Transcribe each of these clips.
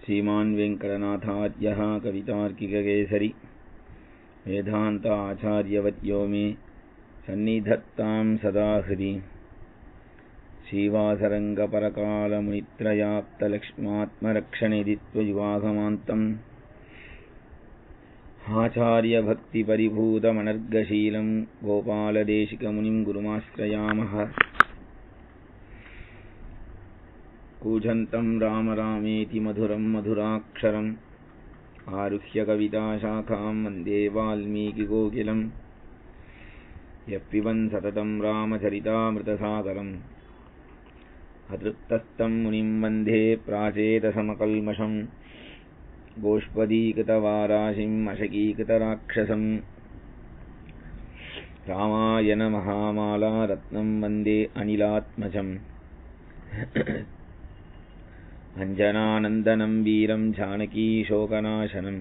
श्रीमान् वेंकटनाथार्यः कवितार्किककेसरी वेदांत आचार्यवर्यो मे सन्निधत्तां सदा हृदि श्रीवासरंगपरकालमुनित्रयाप्तलक्ष्मात्मरक्षणेदित्वयुवागमान्तम् आचार्यभक्तिपरिभूतमनर्गशीलं गोपालदेशिकमुनिं गुरुमाश्रयामः। कूजन्तं राम रामेति मधुरं मधुराक्षरम् आरुह्य कविताशाखां वन्दे वाल्मीकिकोकिलम्। यः पिबन् सततं रामचरितामृतसागरम् अतृप्तस्तं मुनिं वन्दे प्राचेतसमकल्मषम्। गोष्पदीकृतवाराशिम् अशकीकृतराक्षसम् रामायण महामाला रत्नं वन्दे अनिलात्मजम्। अंजनानन्दनं वीरं जानकीशोकनाशनं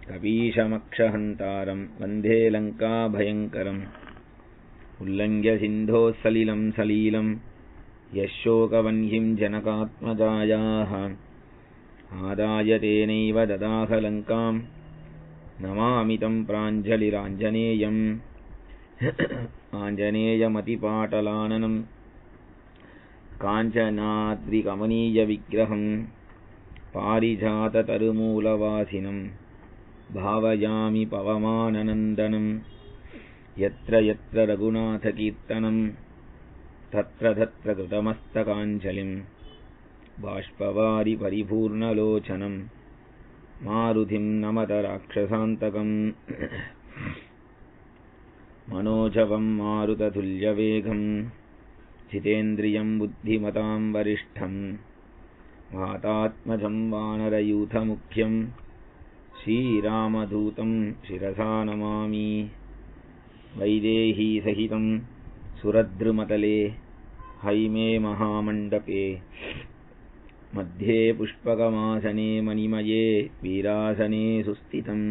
कपीशमक्षहन्तारं वन्दे लङ्काभयङ्करम्। उल्लङ्घ्य सिन्धोः सलिलं सलीलं यशोकवह्निं जनकात्मजायाः आदाय तेनैव ददाह लङ्कां नमामि तं प्राञ्जलिराञ्जनेयम्। आञ्जनेयमतिपाटलाननं काञ्चनाद्रिकमनीयविग्रहं पारिजाततरुमूलवासिनं भावयामि पवमाननन्दनं। यत्र यत्र रघुनाथकीर्तनं तत्र तत्र कृतमस्तकाञ्जलिं बाष्पवारि परिपूर्णलोचनं मारुतिं नमत राक्षसान्तकम्। मनोजवं मारुततुल्यवेगं जितेन्द्रियं बुद्धिमतां वरिष्ठं वातात्मजं वानरयूथमुख्यं श्रीरामदूतं शिरसा नमामि। वैदेही सहितं सुरद्रुमतले हैमे महामण्डपे मध्ये पुष्पकमासने मणिमये वीरासने सुस्थितम्।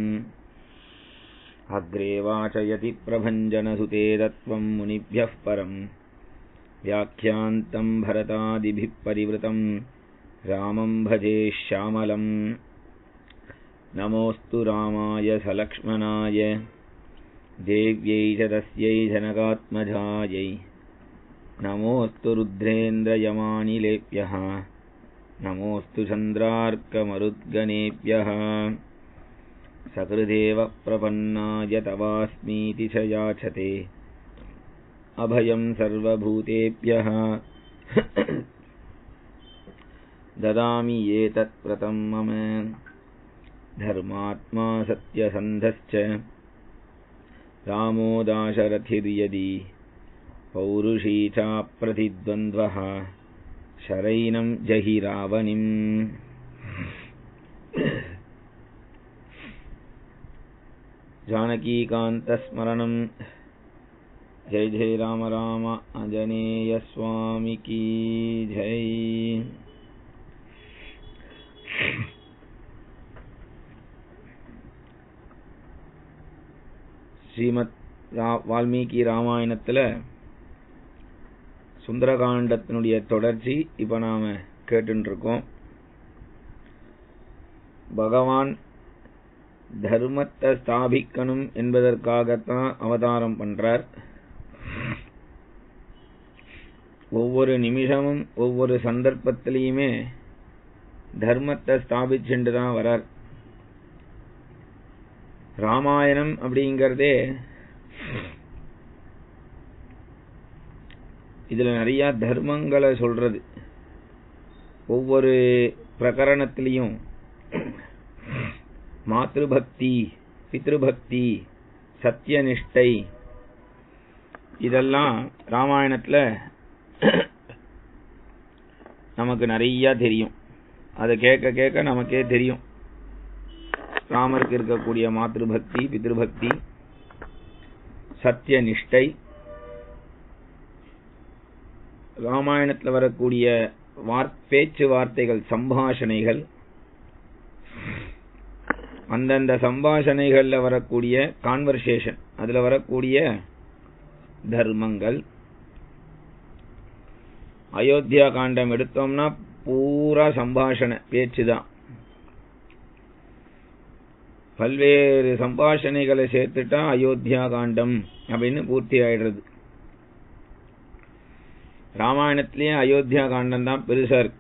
अग्रे वाचयति प्रभञ्जनसुते तत्त्वं मुनिभ्यः परम् व्याख्यान्तं भरतादिभिः परिवृतं रामं भजे श्यामलम्। नमोऽस्तु रामाय सलक्ष्मणाय देव्यै च तस्यै जनकात्मजायै। नमोऽस्तु रुद्रेन्द्रयमानिलेभ्यः नमोऽस्तु चन्द्रार्कमरुद्गणेभ्यः। सकृदेव प्रपन्नाय तवास्मीति च याचते अभयं सर्वभूतेभ्यः। ददामि एतत्प्रतं मम धर्मात्मा सत्यसन्धश्च रामो दाशरथिर्यदि पौरुषी चाप्रतिद्वन्द्वः शरैनं जहि रावणिम्। जानकीकान्तस्मरणं जय जय राम राम आंजनेय स्वामी की जय। ஸ்ரீமத் வால்மீகி ராமாயணத்துல சுந்தரகாண்டத்தினுடைய தொடர்ச்சி இப்ப நாம கேட்டுட்டு இருக்கோம். பகவான் தர்மத்தை ஸ்தாபிக்கணும் என்பதற்காகத்தான் அவதாரம் பண்றார். ஒவ்வொரு நிமிஷமும் ஒவ்வொரு சந்தர்ப்பத்திலையுமே தர்மத்தை ஸ்தாபிச்சுட்டு தான் வரார். ராமாயணம் அப்படிங்கறதே இதுல நிறைய தர்மங்களை சொல்றது. ஒவ்வொரு பிரகரணத்திலையும் மாத்ருபக்தி, பித்ருபக்தி, சத்தியநிஷ்டை இதெல்லாம் ராமாயணத்துல நமக்கு நிறைய தெரியும். அதை கேட்க கேட்க நமக்கே தெரியும் ராமருக்கு இருக்கக்கூடிய மாத்ருபக்தி, பித்ருபக்தி, சத்தியநிஷ்டை. ராமாயணத்துல வரக்கூடிய பேச்சு வார்த்தைகள், சம்பாஷணைகள், அந்தந்த சம்பாஷணைகள்ல வரக்கூடிய கான்வர்சேஷன், அதுல வரக்கூடிய தர்மங்கள். அயோத்தியா காண்டம் எடுத்தோம்னா பூரா சம்பாஷண பேச்சுதான். பல்வேறு சம்பாஷணைகளை சேர்த்துட்டா அயோத்தியா காண்டம் அப்படின்னு பூர்த்தி ஆயிடுறது. ராமாயணத்திலேயே அயோத்தியா காண்டம் தான் பெருசா இருக்கு.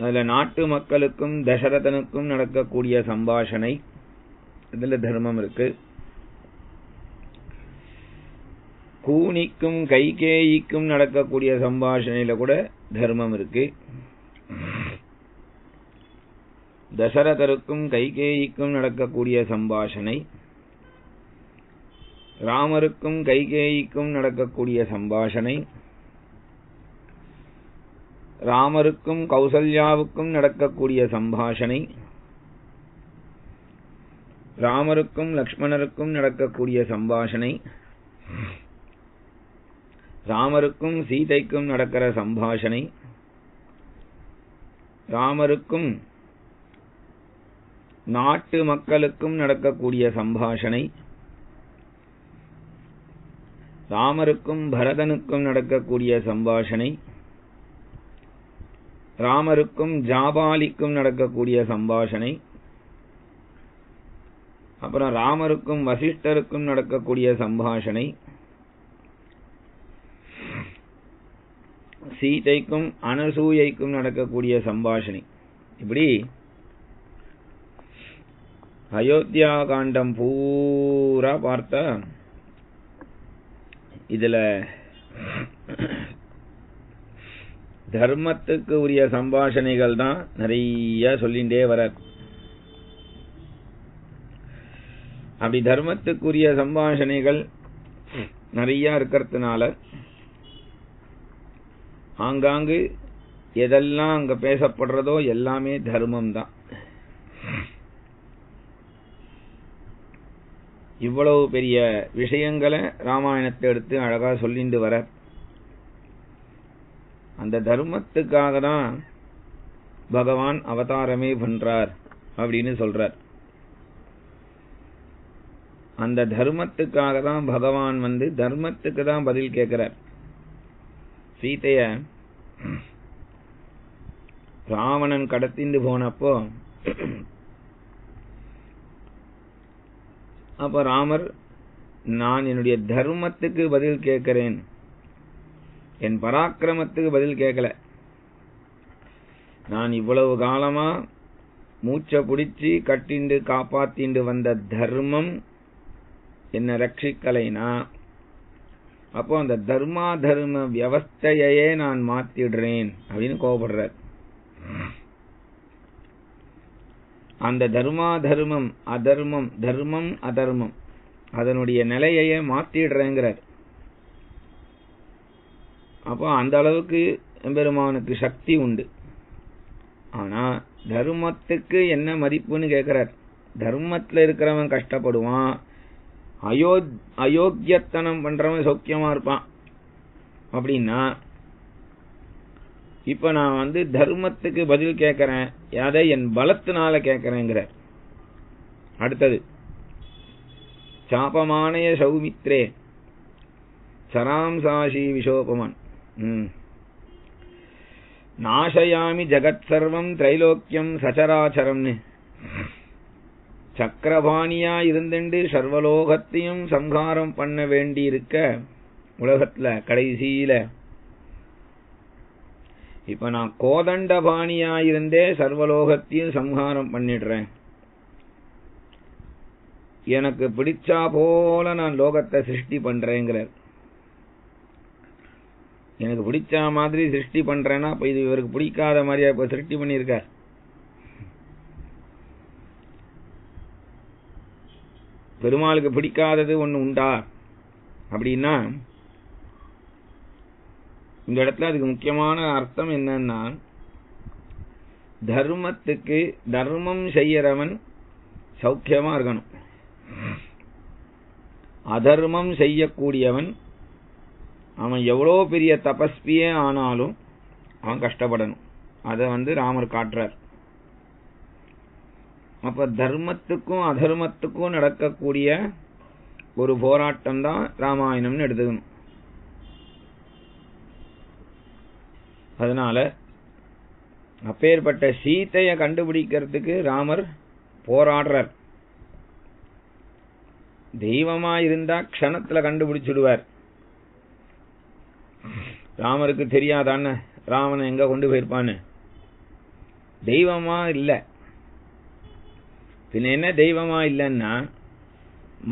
அதுல நாட்டு மக்களுக்கும் தசரதனுக்கும் நடக்கக்கூடிய சம்பாஷணை, இதுல தர்மம் இருக்கு. கூனிக்கும் கைகேயிக்கும் நடக்கக்கூடிய சம்பாஷணையில கூட தர்மம் இருக்கு. தசரதருக்கும் கைகேயிக்கும் நடக்கக்கூடிய சம்பாஷணை, ராமருக்கும் கைகேயிக்கும் நடக்கக்கூடிய சம்பாஷணை, ராமருக்கும் கௌசல்யாவுக்கும் நடக்கக்கூடிய சம்பாஷணை, ராமருக்கும் லக்ஷ்மணருக்கும் நடக்கக்கூடிய சம்பாஷணை, ராமருக்கும் சீதைக்கும் நடக்கிற சம்பாஷணை, ராமருக்கும் நாட்டு மக்களுக்கும் நடக்கக்கூடிய சம்பாஷணை, ராமருக்கும் பரதனுக்கும் நடக்கக்கூடிய சம்பாஷணை, ராமருக்கும் ஜாபாலிக்கும் நடக்கக்கூடிய சம்பாஷணை, அப்புறம் ராமருக்கும் வசிஷ்டருக்கும் நடக்கக்கூடிய சம்பாஷணை, சீதைக்கும் அனசூயைக்கும் நடக்கக்கூடிய சம்பாஷணை. இப்படி அயோத்தியா காண்டம் பூரா பார்த்தா இதுல தர்மத்துக்கு உரிய சம்பாஷணைகள் தான் நிறைய சொல்லிண்டே வர. அப்படி தர்மத்துக்குரிய சம்பாஷணைகள் நிறைய இருக்கிறதுனால ஆங்காங்கு எதெல்லாம் அங்க பேசப்படுறதோ எல்லாமே தர்மம் தான். இவ்வளவு பெரிய விஷயங்களை ராமாயணத்தை எடுத்து அழகா சொல்லிட்டு வர. அந்த தர்மத்துக்காக தான் பகவான் அவதாரமே பண்றார் அப்படின்னு சொல்றார். அந்த தர்மத்துக்காக தான் பகவான் தர்மத்துக்கு தான் பதில் கேட்கிறார். சீதைய ராவணன் கடத்திண்டு போனப்போ அப்ப ராமர், நான் என்னுடைய தர்மத்துக்கு பதில் கேட்கிறேன், என் பராக்கிரமத்துக்கு பதில் கேட்கல. நான் இவ்வளவு காலமா மூச்சை பிடிச்சி கட்டிண்டு காப்பாத்திண்டு வந்த தர்மம் என்ன ரட்சிக்கலைனா, அப்போ அந்த தர்மா தர்ம வியவஸ்தையே நான் மாத்திடுறேன் அப்படின்னு கோபப்படுறார். அந்த தர்மா தர்மம் அதர்மம், தர்மம் அதர்மம் அதனுடைய நிலையையே மாத்திடுறேங்கிறார். அப்போ அந்த அளவுக்கு எம்பெருமானுக்கு சக்தி உண்டு. ஆனா தர்மத்துக்கு என்ன மதிப்புன்னு கேட்கிறார். தர்மத்துல இருக்கிறவன் கஷ்டப்படுவான், அயோக்கியத்தனம் பண்றவன் சௌக்கியமா இருப்பான். அப்படின்னா இப்ப நான் தர்மத்துக்கு பதில் கேட்கிறேன், அதை என் பலத்தினால கேட்கிறேங்கிற. அடுத்தது சாபமானய சௌமித்ரே சராம்சாஷி விஷோபமான் நாசயாமி ஜகத் சர்வம் திரைலோக்கியம் சச்சராச்சரம்னு சக்கரபாணியா இருந்துண்டு சர்வலோகத்தையும் சம்ஹாரம் பண்ண வேண்டி இருக்க உலகத்துல கடைசியில இப்ப நான் கோதண்டபாணியா இருந்தே சர்வலோகத்தையும் சம்ஹாரம் பண்ணிடுறேன். எனக்கு பிடிச்சா போல நான் லோகத்தை சிருஷ்டி பண்றேங்கிறார். எனக்கு பிடிச்ச மாதிரி சிருஷ்டி பண்றேன்னா இப்ப இது இவருக்கு பிடிக்காத மாதிரியா இப்ப சிருஷ்டி பண்ணியிருக்கார். பெருமாளுக்கு பிடிக்காதது ஒண்ணு உண்டா அப்படின்னா, இந்த இடத்துல அதுக்கு முக்கியமான அர்த்தம் என்னன்னா, தர்மத்துக்கு தர்மம் செய்யறவன் சௌக்கியமா இருக்கணும், அதர்மம் செய்யக்கூடியவன் அவன் எவ்வளோ பெரிய தபஸ்வியே ஆனாலும் அவன் கஷ்டப்படணும். அதை ராமர் காட்டுறார். அப்ப தர்மத்துக்கும் அதர்மத்துக்கும் நடக்கக்கூடிய ஒரு போராட்டம் தான் ராமாயணம்னு எடுத்துக்கணும். அதனால அப்பேற்பட்ட சீதையை கண்டுபிடிக்கிறதுக்கு ராமர் போராடுறார். தெய்வமா இருந்தா க்ஷணத்துல கண்டுபிடிச்சிடுவார். ராமருக்கு தெரியாதான்னு ராவணன் எங்க கொண்டு போயிருப்பான்னு. தெய்வமா இல்ல, பின்ன என்ன தெய்வமா இல்லைன்னா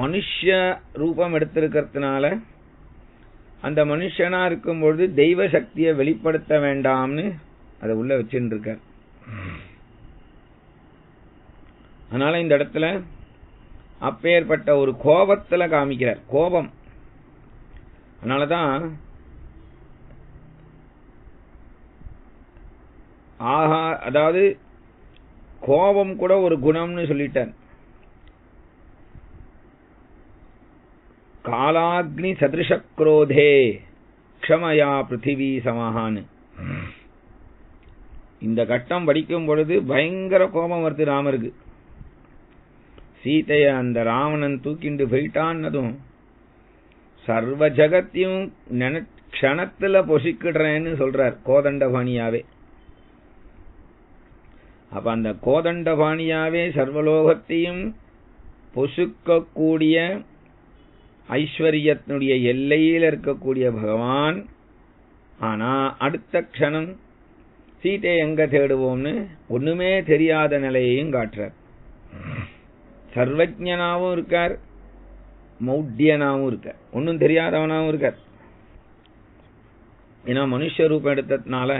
மனுஷ ரூபம் எடுத்திருக்கிறதுனால அந்த மனுஷனா இருக்கும்பொழுது தெய்வ சக்தியை வெளிப்படுத்த வேண்டாம்னு அதை உள்ள வச்சுட்டு இருக்கார். அதனால இந்த இடத்துல அப்பேற்பட்ட ஒரு கோபத்துல காமிக்கிறார். கோபம். அதனாலதான் அதாவது கோபம் கூட ஒரு குணம்னு சொல்லிட்டார். காலாக்னி சதிருஷக்ரோதே க்ஷமயா பிருத்திவி சமஹான்னு. இந்த கட்டம் படிக்கும் பொழுது பயங்கர கோபம் வருது ராமருக்கு. சீதைய அந்த ராவணன் தூக்கிண்டு போயிட்டான்னதும் சர்வ ஜகத்தையும் க்ஷணத்துல பொசிக்கிடுறேன்னு சொல்றார் கோதண்டபாணியாவே. அப்ப அந்த கோதண்டபாணியாவே சர்வலோகத்தையும் பொசுக்கக்கூடிய ஐஸ்வர்யத்தினுடைய எல்லையில் இருக்கக்கூடிய பகவான். ஆனா அடுத்த க்ஷணம் சீதை எங்க தேடுவோம்னு ஒண்ணுமே தெரியாத நிலையையும் காட்டுறார். சர்வஜனாவும் இருக்கார், மௌட்யனாவும் இருக்கார், ஒன்னும் தெரியாதவனாவும் இருக்கார். ஏன்னா மனுஷ ரூபம் எடுத்ததுனால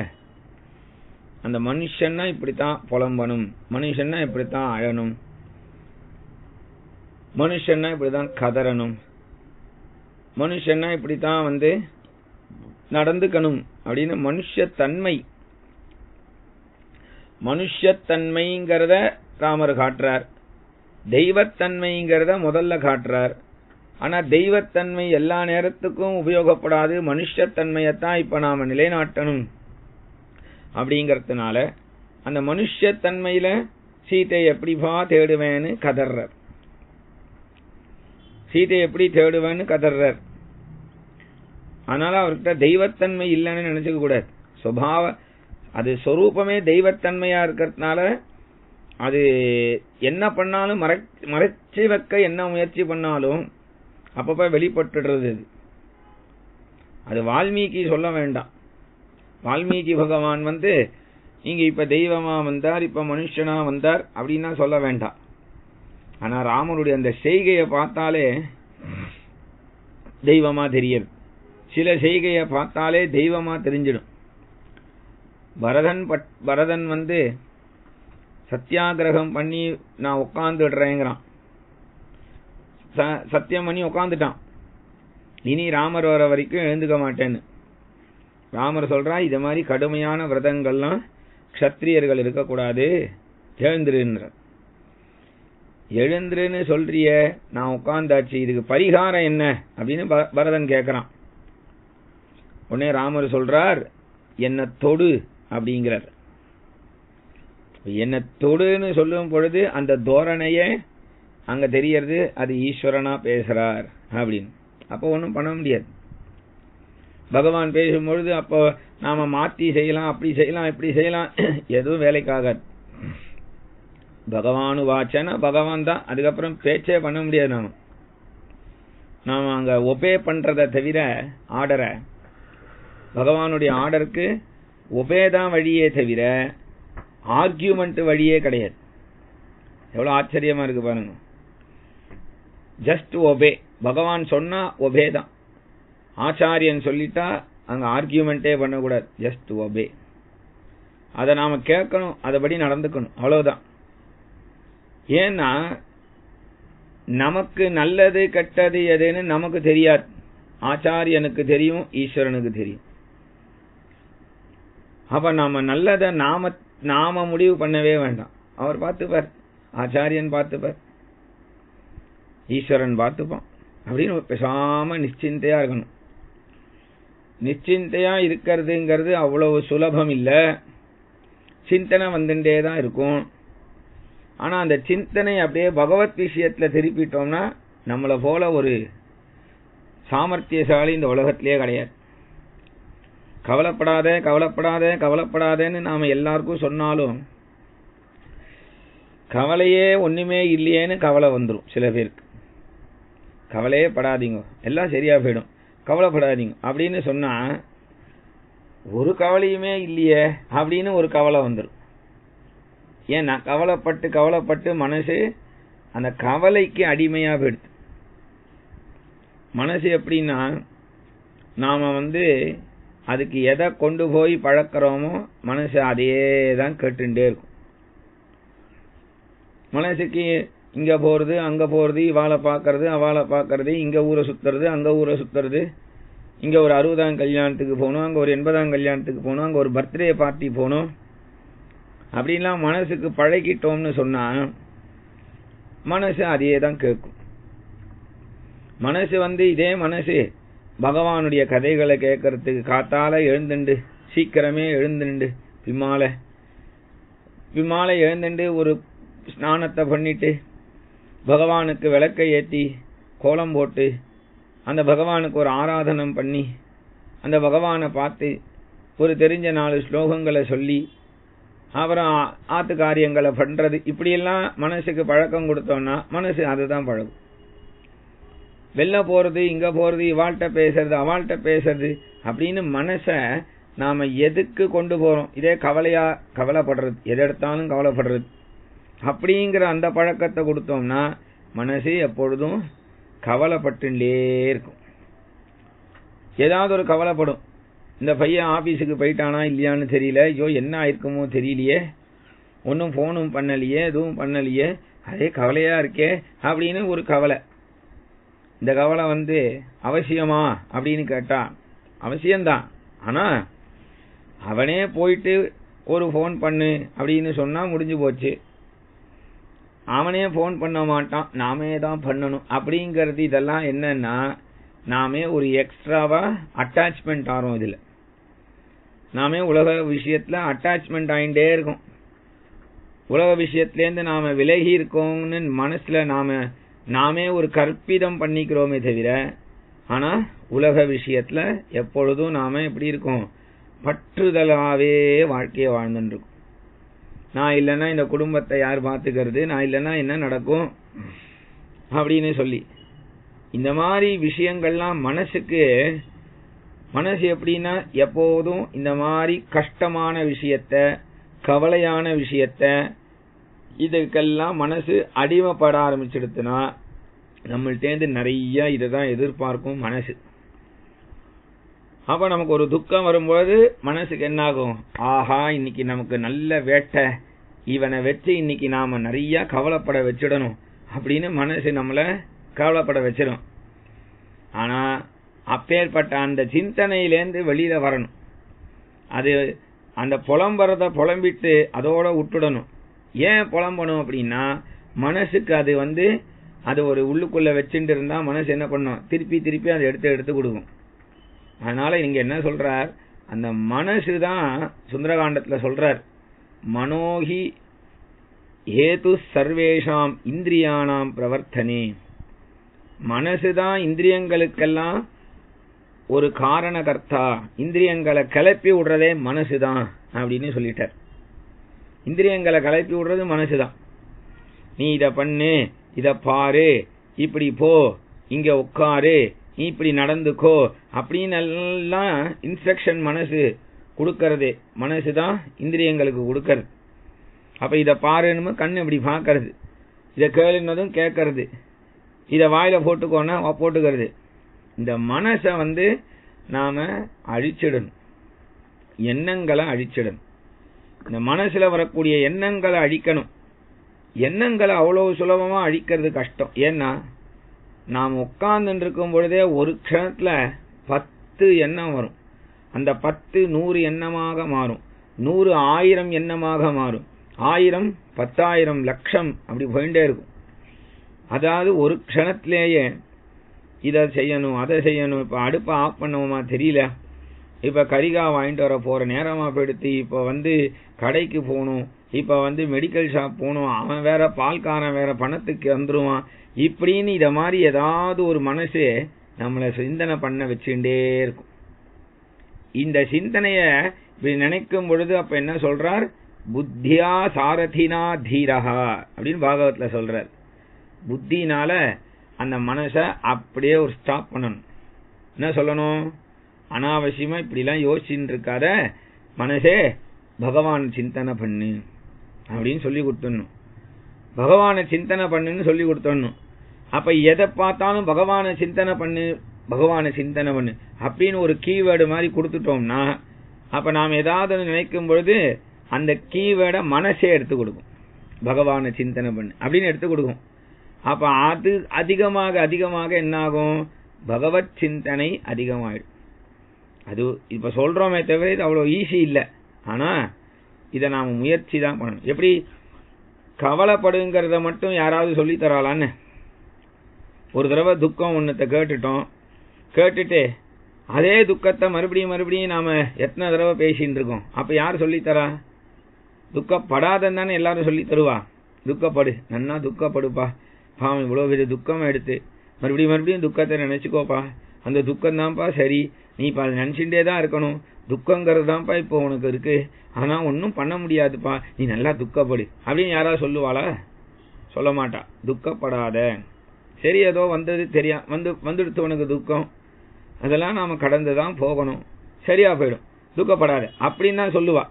அந்த மனுஷன்னா இப்படித்தான் புலம்பணும், மனுஷன்னா இப்படித்தான் அழணும், மனுஷன்னா இப்படித்தான் கதறணும், மனுஷன்னா இப்படித்தான் நடந்துக்கணும் அப்படின்னு மனுஷத்தன்மைங்கிறத ராமர் காட்டுறார். தெய்வத்தன்மைங்கிறத முதல்ல காட்டுறார். ஆனா தெய்வத்தன்மை எல்லா நேரத்துக்கும் உபயோகப்படாது, மனுஷத்தன்மையத்தான் இப்ப நாம நிலைநாட்டணும் அப்படிங்கறதுனால அந்த மனுஷத்தன்மையில சீதை எப்படிப்பா தேடுவேன்னு கதர்றார். சீதை எப்படி தேடுவேன்னு கதர்றார். அதனால அவர்கிட்ட தெய்வத்தன்மை இல்லைன்னு நினைச்சுக்க கூடாது. சுபாவ அது சொரூபமே தெய்வத்தன்மையா இருக்கிறதுனால அது என்ன பண்ணாலும் மறைச்சு வைக்க என்ன முயற்சி பண்ணாலும் அப்பப்ப வெளிப்பட்டுடுறது. அது வால்மீகி சொல்ல வேண்டாம். வால்மீகி பகவான் நீங்க இப்ப தெய்வமா வந்தார், இப்ப மனுஷனா வந்தார் அப்படின்னா சொல்ல வேண்டாம். ஆனா ராமனுடைய அந்த செய்கையை பார்த்தாலே தெய்வமா தெரியுது, சில செய்கையை பார்த்தாலே தெய்வமா தெரிஞ்சிடும். பரதன் சத்தியாகிரகம் பண்ணி நான் உட்கார்ந்துடுறேங்கிறான். சத்தியம் பண்ணி உட்கார்ந்துட்டான். இனி ராமர் வர வரைக்கும் எழுந்துக்க மாட்டேன்னு ராமர் சொல்றா. இத மாதிரி கடுமையான விரதங்கள்லாம் க்ஷத்ரியர்கள் இருக்கக்கூடாது, எழுந்துருன்ற. எழுந்துருன்னு சொல்றிய, நான் உட்கார்ந்தாச்சு, இதுக்கு பரிகாரம் என்ன அப்படின்னு பரதன் கேட்கிறான். உடனே ராமர் சொல்றார், என்ன தொடு அப்படிங்கிறார். என்ன தொடுன்னு சொல்லும் பொழுது அந்த தோரணைய அங்க தெரியறது, அது ஈஸ்வரனா பேசுறார் அப்படின்னு. அப்போ ஒன்றும் பண்ண முடியாது. பகவான் பேசும்பொழுது அப்போ நாம மாத்தி செய்யலாம், அப்படி செய்யலாம், இப்படி செய்யலாம், எதுவும் வேலைக்காகாது. பகவானு வாச்சனா பகவான் தான், அதுக்கப்புறம் பேச்சே பண்ண முடியாது. நாம அங்க ஒபே பண்றத தவிர ஆர்டரை, பகவானுடைய ஆர்டருக்கு ஒபேதான் வழியே தவிர ஆர்கியூமெண்ட் வழியே கிடையாது. எவ்வளவு ஆச்சரியமா இருக்கு பாருங்க. Just obey. பகவான் சொன்னா ஒபே தான். ஆச்சாரியன் சொல்லிட்டா அங்க ஆர்கியூமெண்டே பண்ணக்கூடாது, ஜஸ்ட் ஒபே. அதை நாம கேட்கணும், அதபடி நடந்துக்கணும், அவ்வளவுதான். ஏன்னா நமக்கு நல்லது கெட்டது எதுன்னு நமக்கு தெரியாது, ஆச்சாரியனுக்கு தெரியும், ஈஸ்வரனுக்கு தெரியும். அப்ப நாம நல்லத நாம முடிவு பண்ணவே வேண்டாம். அவர் பார்த்துப்பார், ஆச்சாரியன் பார்த்துப்பார், ஈஸ்வரன் பார்த்துப்பான் அப்படின்னு பேசாம நிச்சிந்தையா இருக்கணும். நிச்சிந்தையா இருக்கிறதுங்கிறது அவ்வளவு சுலபம் இல்ல. சிந்தனை வந்துட்டே தான் இருக்கும். ஆனா அந்த சிந்தனை அப்படியே பகவத் விஷயத்துல திருப்பிட்டோம்னா நம்மளை போல ஒரு சாமர்த்தியசாலி இந்த உலகத்திலேயே கிடையாது. கவலைப்படாத கவலைப்படாத கவலைப்படாதேன்னு நாம எல்லாருக்கும் சொன்னாலும் கவலையே ஒண்ணுமே இல்லையேன்னு கவலை வந்துடும் சில பேருக்கு. கவலையே படாதீங்க, எல்லாம் சரியா போயிடும், கவலைப்படாதீங்க அப்படின்னு சொன்னா ஒரு கவலையுமே இல்லையே அப்படின்னு ஒரு கவலை வந்துடும். ஏன்னா கவலைப்பட்டு கவலைப்பட்டு மனசு அந்த கவலைக்கு அடிமையா போயிடுது. மனசு எப்படின்னா, நாம அதுக்கு எதை கொண்டு போய் பழக்கிறோமோ மனசு அதையே தான் கேட்டுட்டே இருக்கும். மனசுக்கு இங்க போறது அங்க போறது, இவாளை பாக்கிறது அவாளை பாக்கிறது, இங்க ஊரை சுத்துறது அங்க ஊரை சுத்துறது, இங்க ஒரு 60ஆம் கல்யாணத்துக்கு போகணும், அங்க ஒரு 80ஆம் கல்யாணத்துக்கு போகணும், அங்க ஒரு பர்த்டே பார்ட்டி போகணும் அப்படின்லாம் மனசுக்கு பழகிட்டோம்னு சொன்னா மனசு அதையே தான் கேட்கும். மனசு இதே மனசு பகவானுடைய கதைகளை கேட்கறதுக்கு காத்தால எழுந்துண்டு சீக்கிரமே எழுந்துண்டு பிமால எழுந்துண்டு ஒரு ஸ்நானத்தை பண்ணிட்டு பகவானுக்கு விளக்கை ஏற்றி கோலம் போட்டு அந்த பகவானுக்கு ஒரு ஆராதனம் பண்ணி அந்த பகவானை பார்த்து ஒரு தெரிஞ்ச 4 ஸ்லோகங்களை சொல்லி அப்புறம் ஆத்து காரியங்களை பண்றது, இப்படியெல்லாம் மனசுக்கு பழக்கம் கொடுத்தோம்னா மனசு அதுதான் பழகும். வெளில போறது இங்க போறது, இவாள்கிட்ட பேசுறது அவாள்கிட்ட பேசுறது அப்படின்னு மனச நாம எதுக்கு கொண்டு போறோம்? இதே கவலைப்படுறது, எதை எடுத்தாலும் கவலைப்படுறது அப்படிங்கிற அந்த பழக்கத்தை கொடுத்தோம்னா மனசு எப்பொழுதும் கவலைப்பட்டுட்டே இருக்கும். ஏதாவது ஒரு கவலைப்படும். இந்த பையன் ஆபீஸுக்கு போயிட்டானா இல்லையான்னு தெரியல, ஐயோ என்ன ஆயிருக்குமோ தெரியலையே, ஒன்னும் போனும் பண்ணலையே, எதுவும் பண்ணலையே, அதே கவலையா இருக்கே அப்படின்னு ஒரு கவலை. இந்த கவலை அவசியமா அப்படின்னு கேட்டா அவசியம்தான். ஆனா அவனே போயிட்டு ஒரு போன் பண்ணு அப்படின்னு சொன்னா முடிஞ்சு போச்சு. அவனே போன் பண்ண மாட்டான், நாமே தான் பண்ணணும் அப்படிங்கிறது. இதெல்லாம் என்னன்னா நாமே ஒரு எக்ஸ்ட்ராவா அட்டாச்மெண்ட் ஆறோம். இதுல நாமே உலக விஷயத்துல அட்டாச்மெண்ட் ஆயிட்டே இருக்கும். உலக விஷயத்திலேருந்து நாம விலகி இருக்கோம்னு மனசுல நாமே ஒரு கற்பிதம் பண்ணிக்கிறோமே தவிர, ஆனா உலக விஷயத்துல எப்பொழுதும் நாம எப்படி இருக்கோம்? பற்றுதலாவே வாழ்க்கையை வாழ்ந்துட்டு இருக்கோம். நான் இல்லைன்னா இந்த குடும்பத்தை யார் பார்த்துக்கிறது, நான் இல்லைன்னா என்ன நடக்கும் அப்படின்னு சொல்லி இந்த மாதிரி விஷயங்கள்லாம் மனசு எப்படின்னா எப்போதும் இந்த மாதிரி கஷ்டமான விஷயத்த, கவலையான விஷயத்த, இதுக்கெல்லாம் மனசு அடிமைப்பட ஆரம்பிச்சிடுத்துனா நம்மள்டேந்து நிறைய இதைதான் எதிர்பார்க்கும் மனசு. அப்ப நமக்கு ஒரு துக்கம் வரும்போது மனசுக்கு என்ன ஆகும்? ஆஹா, இன்னைக்கு நமக்கு நல்ல வேட்டை, இவனை வச்சு இன்னைக்கு நாம நிறைய கவலைப்பட வச்சிடணும் அப்படின்னு மனசு நம்மள கவலைப்பட வச்சிடும். ஆனா அப்பேற்பட்ட அந்த சிந்தனையிலேருந்து வெளியில வரணும். அது அந்த புலம்புறத புலம்பிட்டு அதோட விட்டுடணும். ஏன் புலம்பணும் அப்படின்னா மனசுக்கு அது ஒரு உள்ளுக்குள்ள வச்சுட்டு இருந்தா மனசு என்ன பண்ணும்? திருப்பி அதை எடுத்து கொடுக்கும். அதனால நீங்க என்ன சொல்றார்? அந்த மனசுதான் சுந்தரகாண்டத்துல சொல்றார், மனோஹி ஏது சர்வேஷாம் இந்திரியானாம் பிரவர்த்தனே. மனசுதான் இந்திரியங்களுக்கெல்லாம் ஒரு காரணகர்த்தா, இந்திரியங்களை கிளப்பி விடுறதே மனசுதான் அப்படின்னு சொல்லிட்டார். இந்திரியங்களை கிளப்பி விடுறது மனசுதான். நீ இத பண்ணு, இத பாரு, இப்படி போ, இங்க உட்காரு, நீ இப்படி நடந்துக்கோ அப்படின்னு எல்லாம் இன்ஸ்ட்ரக்ஷன் மனசு கொடுக்கறதே மனசுதான் இந்திரியங்களுக்கு கொடுக்கறது. அப்ப இத பாருன்னு கண்ணு இப்படி பாக்கிறது, இத கேளுன்னதும் கேட்கறது, இத வாயில போட்டுக்கோன்னா போட்டுக்கிறது. இந்த மனச நாம அழிச்சிடணும், எண்ணங்களை அழிச்சிடணும். இந்த மனசுல வரக்கூடிய எண்ணங்களை அழிக்கணும். எண்ணங்களை அவ்வளவு சுலபமா அழிக்கிறது கஷ்டம். ஏன்னா நாம் உட்கார்ந்து இருக்கும் பொழுதே ஒரு க்ஷணத்துல 10 எண்ணம் வரும். அந்த 10 100 எண்ணமாக மாறும், 100 1000 எண்ணமாக மாறும், 1000 10,000 லட்சம் அப்படி போயிட்டே இருக்கும். அதாவது ஒரு க்ஷணத்திலேயே இதை செய்யணும் அதை செய்யணும். இப்ப அடுப்பை ஆஃப் பண்ணுவோமா தெரியல, இப்ப கரிகா வாங்கிட்டு வர போற நேரமா போயிடுத்து, இப்ப கடைக்கு போகணும், இப்ப மெடிக்கல் ஷாப் போகணும், அவன் வேற பால்காரன் வேற பணத்துக்கு வந்துருவான், இப்படின்னு இத மாதிரி ஏதாவது ஒரு மனசு நம்மளை சிந்தனை பண்ண வச்சுட்டே இருக்கும். இந்த சிந்தனைய இப்படி நினைக்கும் பொழுது அப்ப என்ன சொல்றார்? புத்தியா சாரதினா தீரஹா அப்படின்னு பாகவத்துல சொல்றார். புத்தினால அந்த மனச அப்படியே ஒரு ஸ்டாப் பண்ணணும். என்ன சொல்லணும்? அனாவசியமா இப்படி எல்லாம் யோசிச்சுட்டு இருக்காத, மனசே பகவான் சிந்தனை பண்ணு அப்படின்னு சொல்லி கொடுத்துடணும். பகவான சிந்தனை பண்ணுன்னு சொல்லி கொடுத்துடணும். அப்ப எதை பார்த்தாலும் பகவான சிந்தனை பண்ணு, பகவான சிந்தனை பண்ணு அப்படின்னு ஒரு கீவேர்டு மாதிரி கொடுத்துட்டோம்னா, அப்ப நாம் ஏதாவது நினைக்கும் பொழுது அந்த கீவேர்டை மனசே எடுத்து கொடுக்கும். பகவான சிந்தனை பண்ணு அப்படின்னு எடுத்து கொடுக்கும். அப்ப அது அதிகமாக அதிகமாக என்ன ஆகும்? பகவத் சிந்தனை அதிகமாயிடும். அது இப்ப சொல்றோமே தவிர இது அவ்வளவு ஈஸி இல்லை. ஆனா இதை நாம முயற்சி தான் பண்ணணும். எப்படி கவலைப்படுங்கிறத மட்டும் யாராவது சொல்லி தராளான்னு? ஒரு தடவை துக்கம் ஒன்னத்தை கேட்டுட்டோம், கேட்டுட்டு அதே துக்கத்தை மறுபடியும் மறுபடியும் நாம எத்தனை தடவை பேசிட்டு இருக்கோம். அப்ப யார் சொல்லி தரா? துக்கப்படாதன்னு தானே எல்லாரும் சொல்லி தருவா. துக்கப்படு, நன்னா துக்கப்படுப்பா, பாவம் இவ்வளவு வித துக்கம் எடுத்து மறுபடியும் மறுபடியும் துக்கத்தை நினைச்சுக்கோப்பா, அந்த துக்கம் தான்ப்பா சரி, நீ இப்ப அதை நினைச்சுட்டே தான் இருக்கணும், துக்கங்கிறது தான்ப்பா இப்போ உனக்கு இருக்கு, ஆனா ஒன்னும் பண்ண முடியாதுப்பா, நீ நல்லா துக்கப்படு அப்படின்னு யாராவது சொல்லுவாளா? சொல்ல மாட்டா. துக்கப்படாத, சரி ஏதோ வந்தது தெரியா வந்துடுத்து உனக்கு துக்கம், அதெல்லாம் நாம கடந்துதான் போகணும், சரியா போயிடும், துக்கப்படாத அப்படின்னு தான் சொல்லுவா.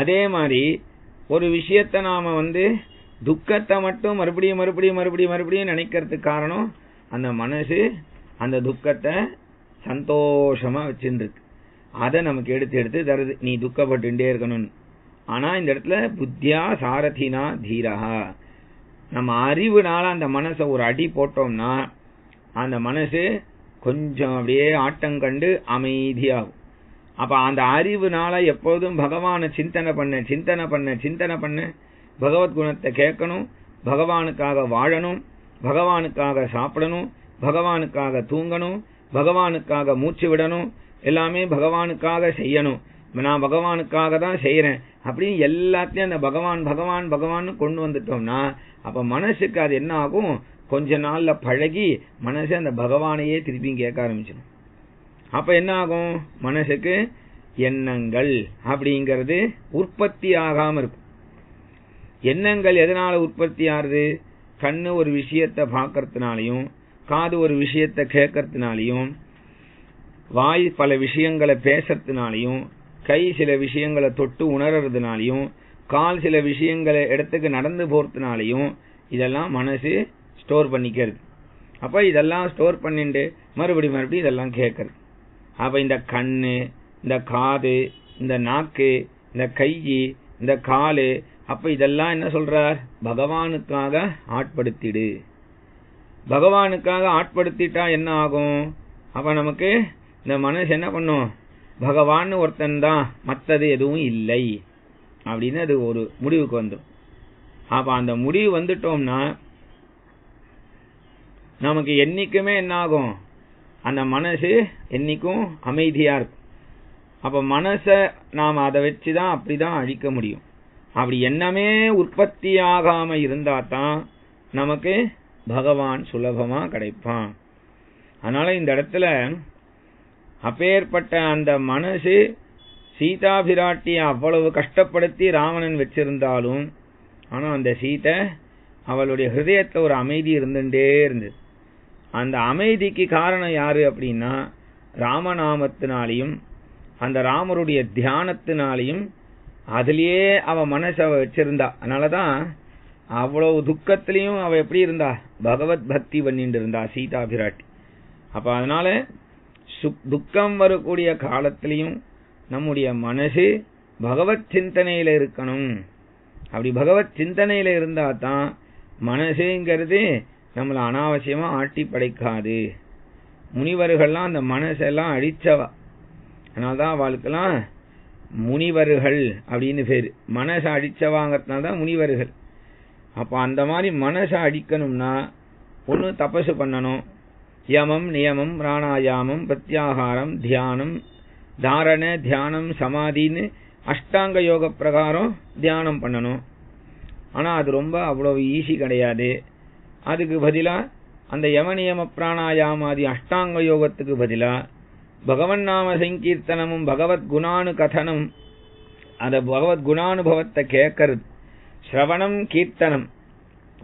அதே மாதிரி ஒரு விஷயத்த நாம துக்கத்தை மட்டும் மறுபடியும் மறுபடியும் மறுபடியும் மறுபடியும் நினைக்கிறதுக்கு காரணம் அந்த மனசு அந்த துக்கத்தை சந்தோஷமா வச்சுருக்கு, அதை நமக்கு எடுத்து எடுத்து தருது, நீ துக்கப்பட்டுட்டே இருக்கணும்னு. ஆனா இந்த இடத்துல புத்தியா சாரதினா தீரஹா, நம்ம அறிவுனால அந்த மனசை ஒரு அடி போட்டோம்னா அந்த மனசு கொஞ்சம் அப்படியே ஆட்டம் கண்டு அமைதியாகும். அப்ப அந்த அறிவுனால எப்போதும் பகவான சிந்தனை பண்ண சிந்தனை பண்ண சிந்தனை பண்ண, பகவத் குணத்தை கேட்கணும், பகவானுக்காக வாழணும், பகவானுக்காக சாப்பிடணும், பகவானுக்காக தூங்கணும், பகவானுக்காக மூச்சு விடணும், எல்லாமே பகவானுக்காக செய்யணும், நான் பகவானுக்காக தான் செய்யறேன் அப்படின்னு எல்லாத்தையும் அந்த பகவான் பகவான் பகவான் கொண்டு வந்துட்டோம்னா அப்ப மனசுக்கு அது என்ன ஆகும்? கொஞ்ச நாள்ல பழகி மனசு அந்த பகவானையே திருப்பி கேட்க ஆரம்பிச்சிடும். அப்ப என்ன ஆகும்? மனசுக்கு எண்ணங்கள் அப்படிங்கிறது உற்பத்தி ஆகாம இருக்கும். எண்ணங்கள் எதனால உற்பத்தி ஆகுது? கண்ணு ஒரு விஷயத்தை பார்க்கறதுனாலையும், காது ஒரு விஷயத்தை கேட்கறதுனாலையும், வாய் பல விஷயங்களை பேசறதுனாலையும், கை சில விஷயங்களை தொட்டு உணர்றதுனாலையும், கால் சில விஷயங்களை இடத்துக்கு நடந்து போறதுனாலையும் இதெல்லாம் மனசு ஸ்டோர் பண்ணிக்கிறது. அப்ப இதெல்லாம் ஸ்டோர் பண்ணிட்டு மறுபடியும் மறுபடியும் இதெல்லாம் கேட்கறது. அப்ப இந்த கண்ணு, இந்த காது, இந்த நாக்கு, இந்த கை, இந்த காலு, அப்ப இதெல்லாம் என்ன சொல்றார்? பகவானுக்காக ஆட்படுத்திடு. பகவானுக்காக ஆட்படுத்திட்டா என்ன ஆகும்? அப்ப நமக்கு இந்த மனசு என்ன பண்ணும்? பகவான் ஒருத்தன் தான், மத்தது எதுவும் இல்லை அப்படின்னு அது ஒரு முடிவுக்கு வந்துடும். அப்ப அந்த முடிவு வந்துட்டோம்னா நமக்கு என்னைக்குமே என்ன ஆகும்? அந்த மனசு என்னைக்கும் அமைதியா இருக்கும். அப்ப மனச நாம அதை வச்சுதான் அப்படிதான் அழிக்க முடியும். அப்படி எண்ணமே உற்பத்தி ஆகாம இருந்தா தான் நமக்கு பகவான் சுலபமா கிடைப்பான். அதனால இந்த இடத்துல அப்பேற்பட்ட அந்த மனசு சீதா பிராட்டிய அவ்வளவு கஷ்டப்படுத்தி ராவணன் வச்சிருந்தாலும், ஆனா அந்த சீதை அவளுடைய ஹிருதயத்துல ஒரு அமைதி இருந்துட்டே இருந்தது. அந்த அமைதிக்கு காரணம் யாரு அப்படின்னா ராமநாமத்தினாலையும் அந்த ராமருடைய தியானத்தினாலையும் அதுலயே அவ மனச வச்சிருந்தா. அதனாலதான் அவ்வளவு துக்கத்திலையும் அவ எப்படி இருந்தா? பகவத் பக்தி பண்ணிட்டு இருந்தா சீதா பிராட்டி. அப்ப அதனால துக்கம் வரக்கூடிய காலத்திலையும் நம்முடைய மனசு பகவத் சிந்தனையில இருக்கணும். அப்படி பகவத் சிந்தனையில இருந்தா தான் மனசுங்கிறது நம்மள அனாவசியமா ஆட்டி படைக்காது. முனிவர்கள்லாம் அந்த மனசெல்லாம் அழிச்சவா, அதனால்தான் அவளுக்கெல்லாம் முனிவர்கள் அப்படின்னு பேரு. மனசை அடிச்சவாங்கிறதுனால்தான் முனிவர்கள். அப்ப அந்த மாதிரி மனசை அடிக்கணும்னா ஒண்ணு தபசு பண்ணணும், யமம் நியமம் பிராணாயாமம் பிரத்யாகாரம் தியானம் தாரண தியானம் சமாதின்னு அஷ்டாங்க யோக பிரகாரம் தியானம் பண்ணணும். ஆனா அது ரொம்ப அவ்வளவு ஈஸி கிடையாது. அதுக்கு பதிலா அந்த யம நியம பிராணாயாமாதி அஷ்டாங்க யோகத்துக்கு பதிலா பகவன் நாம சங்கீர்த்தனமும் பகவத் குணானு கதனம், அந்த பகவத் குணானுபவத்தை கேட்கறது. ஸ்ரவணம் கீர்த்தனம்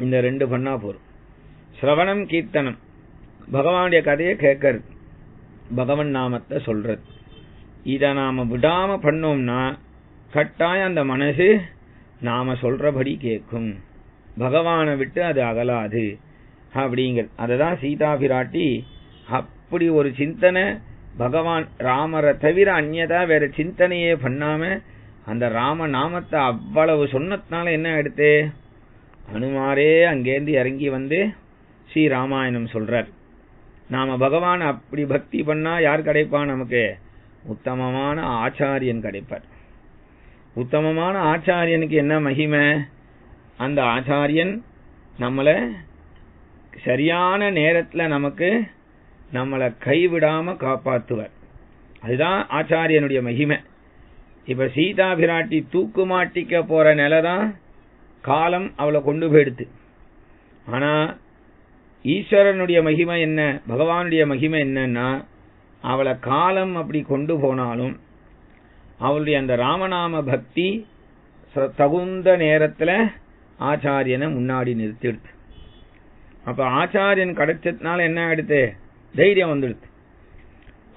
இந்த 2 பண்ணா போறோம். ஸ்ரவணம் கீர்த்தனம், பகவானுடைய கதையை கேட்கறது, பகவன் நாமத்தை சொல்றது. இத நாம விடாம பண்ணோம்னா கட்டாயம் அந்த மனசு நாம சொல்றபடி கேட்கும், பகவானை விட்டு அது அகலாது அப்படிங்கிறது. அததான் சீதா பிராட்டி அப்படி ஒரு சிந்தனை, பகவான் ராமரை தவிர அந்நியதா வேற சிந்தனையே பண்ணாம அந்த ராம நாமத்தை அவ்வளவு சொன்னதுனால என்ன எடுத்து அனுமாரே அங்கேருந்து இறங்கி வந்து ஸ்ரீ ராமாயணம் சொல்றார். நாம பகவான் அப்படி பக்தி பண்ணா யார் கிடைப்பான்? நமக்கு உத்தமமான ஆச்சாரியன் கிடைப்பார். உத்தமமான ஆச்சாரியனுக்கு என்ன மகிமை? அந்த ஆச்சாரியன் நம்மள சரியான நேரத்துல நம்மளை கைவிடாம காப்பாற்றுவார். அதுதான் ஆச்சாரியனுடைய மகிமை. இப்ப சீதா பிராட்டி தூக்கு மாட்டிக்க போற நிலைதான் காலம் அவளை கொண்டு போயிடுத்து. ஆனா ஈஸ்வரனுடைய மகிமை என்ன, பகவானுடைய மகிமை என்னன்னா, அவளை காலம் அப்படி கொண்டு போனாலும் அவளுடைய அந்த ராமநாம பக்தி தகுந்த நேரத்துல ஆச்சாரியனை முன்னாடி நிறுத்திடுது. அப்ப ஆச்சாரியன் கிடைச்சதுனால என்ன ஆயிடுது? தைரியம் வந்துடுது.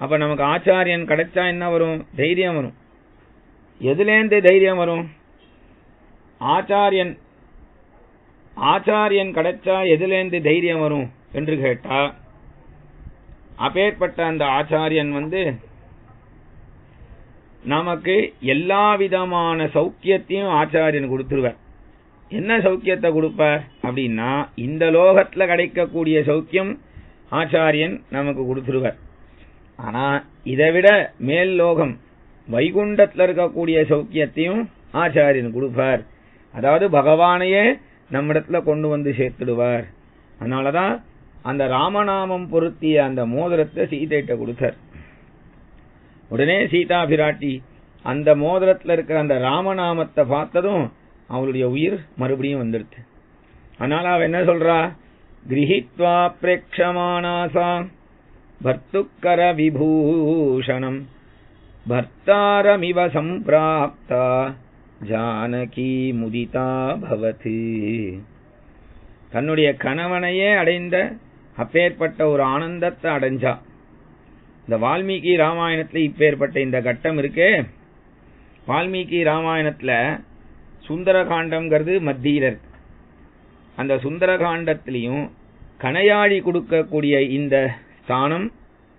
அப்ப நமக்கு ஆச்சாரியன் கிடைச்சா என்ன வரும்? தைரியம் வரும். எதுலேருந்து தைரியம் வரும்? ஆச்சாரியன் கிடைச்சா எதுலேருந்து தைரியம் வரும் என்று கேட்டா, அப்பேற்பட்ட அந்த ஆச்சாரியன் நமக்கு எல்லா விதமான சௌக்கியத்தையும் ஆச்சாரியன் கொடுத்துருவார். என்ன சௌக்கியத்தை கொடுப்பார் அப்படின்னா, இந்த லோகத்துல கிடைக்கக்கூடிய சௌக்கியம் ஆச்சாரியன் நமக்கு கொடுத்துருவார். ஆனா இதை விட மேல் லோகம் வைகுண்டத்துல இருக்கக்கூடிய சௌக்கியத்தையும் ஆச்சாரியன் கொடுப்பார். அதாவது பகவானையே நம்மிடத்துல கொண்டு வந்து சேர்த்துடுவார். அதனாலதான் அந்த ராமநாமம் பொருத்திய அந்த மோதிரத்தை சீதைட்ட கொடுத்தார். உடனே சீதா பிராட்டி அந்த மோதிரத்துல இருக்கிற அந்த ராமநாமத்தை பார்த்ததும் அவளுடைய உயிர் மறுபடியும் வந்துடுது. அதனால அவ என்ன சொல்றா? கிரஹித்வா பிரேக்ஷமானாசா பர்த்துக்கர விபூஷணம் பர்த்தாரமிவ சம்பிராப்தா ஜானகி முதிதா பவதி. தன்னுடைய கணவனையே அடைந்த அப்பேற்பட்ட ஒரு ஆனந்தத்தை அடைஞ்சா. இந்த வால்மீகி ராமாயணத்துல இப்பேற்பட்ட இந்த கட்டம் இருக்கே. வால்மீகி ராமாயணத்துல சுந்தரகாண்டம்ங்கிறது மத்தியில இருக்கு. அந்த சுந்தரகாண்டத்திலையும் கணையாழி கொடுக்கக்கூடிய இந்த ஸ்தானம்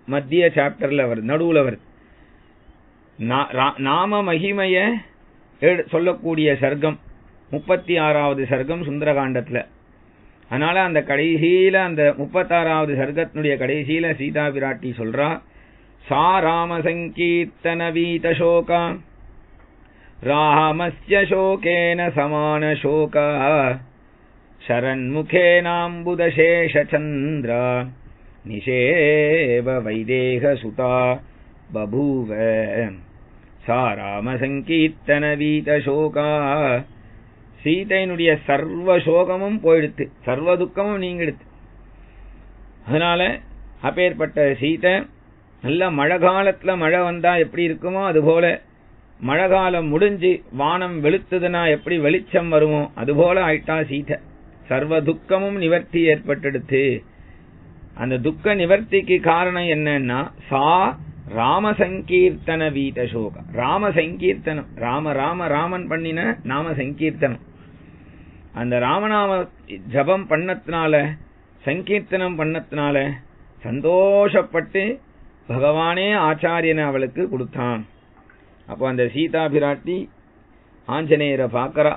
மத்திய சாப்டர்ல வருது, நடுவுல வருது. நாம மகிமைய சொல்லக்கூடிய சர்க்கம் 36வது சர்க்கம் சுந்தரகாண்டத்துல. அதனால அந்த கடைசியில அந்த 36வது சர்க்கத்தினுடைய கடைசியில சீதா பிராட்டி சொல்றா, சா ராம சங்கீர்த்தன வீத சோகா ராமஸ்ய சோகேன சமான சோகா சரண்முகேனாம்புதசேஷ சந்திரா நிஷேவ வைதேக சுதா பபூவ. சா ராம சங்கீர்த்தன வீத சோகா. சீதையினுடைய சர்வ சோகமும் போயிடுத்து, சர்வ துக்கமும் நீங்கிடுத்து. அதனால அப்பேற்பட்ட சீதை நல்ல மழை காலத்துல மழை வந்தா எப்படி இருக்குமோ அதுபோல, மழை காலம் முடிஞ்சு வானம் வெளுத்துதுன்னா எப்படி வெளிச்சம் வருமோ அதுபோல ஆயிட்டா சீதை. சர்வ துக்கமும் நிவர்த்தி ஏற்பட்டெடுத்து. அந்த துக்க நிவர்த்திக்கு காரணம் என்னன்னா, சா ராம சங்கீர்த்தன வீத சோகா. ராம சங்கீர்த்தனம், ராமன் பண்ணின நாம சங்கீர்த்தனம். அந்த ராமநாம ஜபம் பண்ணத்தினால, சங்கீர்த்தனம் பண்ணத்தினால சந்தோஷப்பட்டு பகவானே ஆச்சாரியனை அவளுக்கு கொடுத்தான். அப்போ அந்த சீதா பிராட்டி ஆஞ்சநேயரை பார்க்கறா,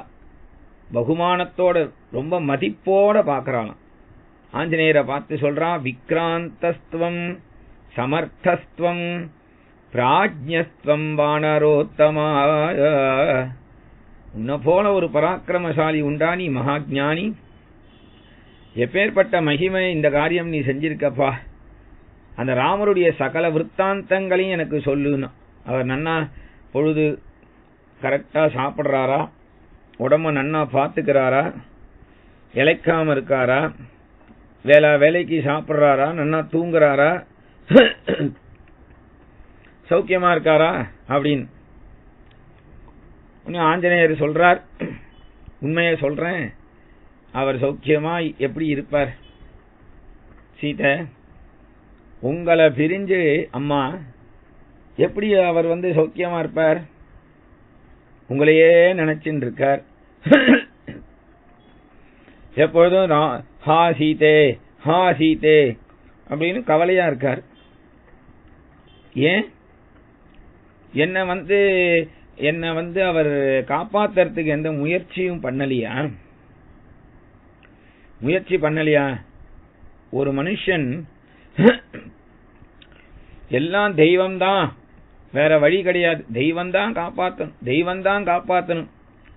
பகுமானத்தோட ரொம்ப மதிப்போட பார்க்கறாளாம். ஆஞ்சநேயரை பார்த்து சொல்றா, விக்ராந்தஸ்துவம் சமர்த்தஸ்துவம் பிராஜ்ஞஸ்துவம் வானரோத்தமா. உன்னை போல ஒரு பராக்கிரமசாலி உண்டா, நீ மகாஜானி. எப்பேற்பட்ட மகிமை இந்த காரியம் நீ செஞ்சிருக்கப்பா. அந்த ராமருடைய சகல விற்த்தாந்தங்களையும் எனக்கு சொல்லுன்னா. அவர் நன்னா பொழுது கரெக்டா சாப்பிடுறாரா, உடம்ப நன்னா பார்த்துக்கிறாரா, இளைக்காம இருக்காரா, வேலைக்கு சாப்பிடுறாரா, நன்னா தூங்குறாரா, சௌக்கியமா இருக்காரா அப்படின்னு. ஆஞ்சநேயர் சொல்றார், உண்மையை சொல்றேன், அவர் சௌக்கியமா எப்படி இருப்பார்? சீதை, உங்களை பிரிஞ்சு அம்மா எப்படி அவர் சௌக்கியமா இருப்பார்? உங்களையே நினைச்சுட்டு இருக்கார். எப்பொழுதும் ஹா சீதே ஹா சீதே அப்படின்னு கவலையா இருக்கார். ஏன் என்ன அவர் காப்பாத்துறதுக்கு எந்த முயற்சியும் பண்ணலையா? முயற்சி பண்ணலையா? ஒரு மனுஷன் எல்லாம் தெய்வம்தான், வேற வழி கிடையாது, தெய்வம்தான் காப்பாத்தணும்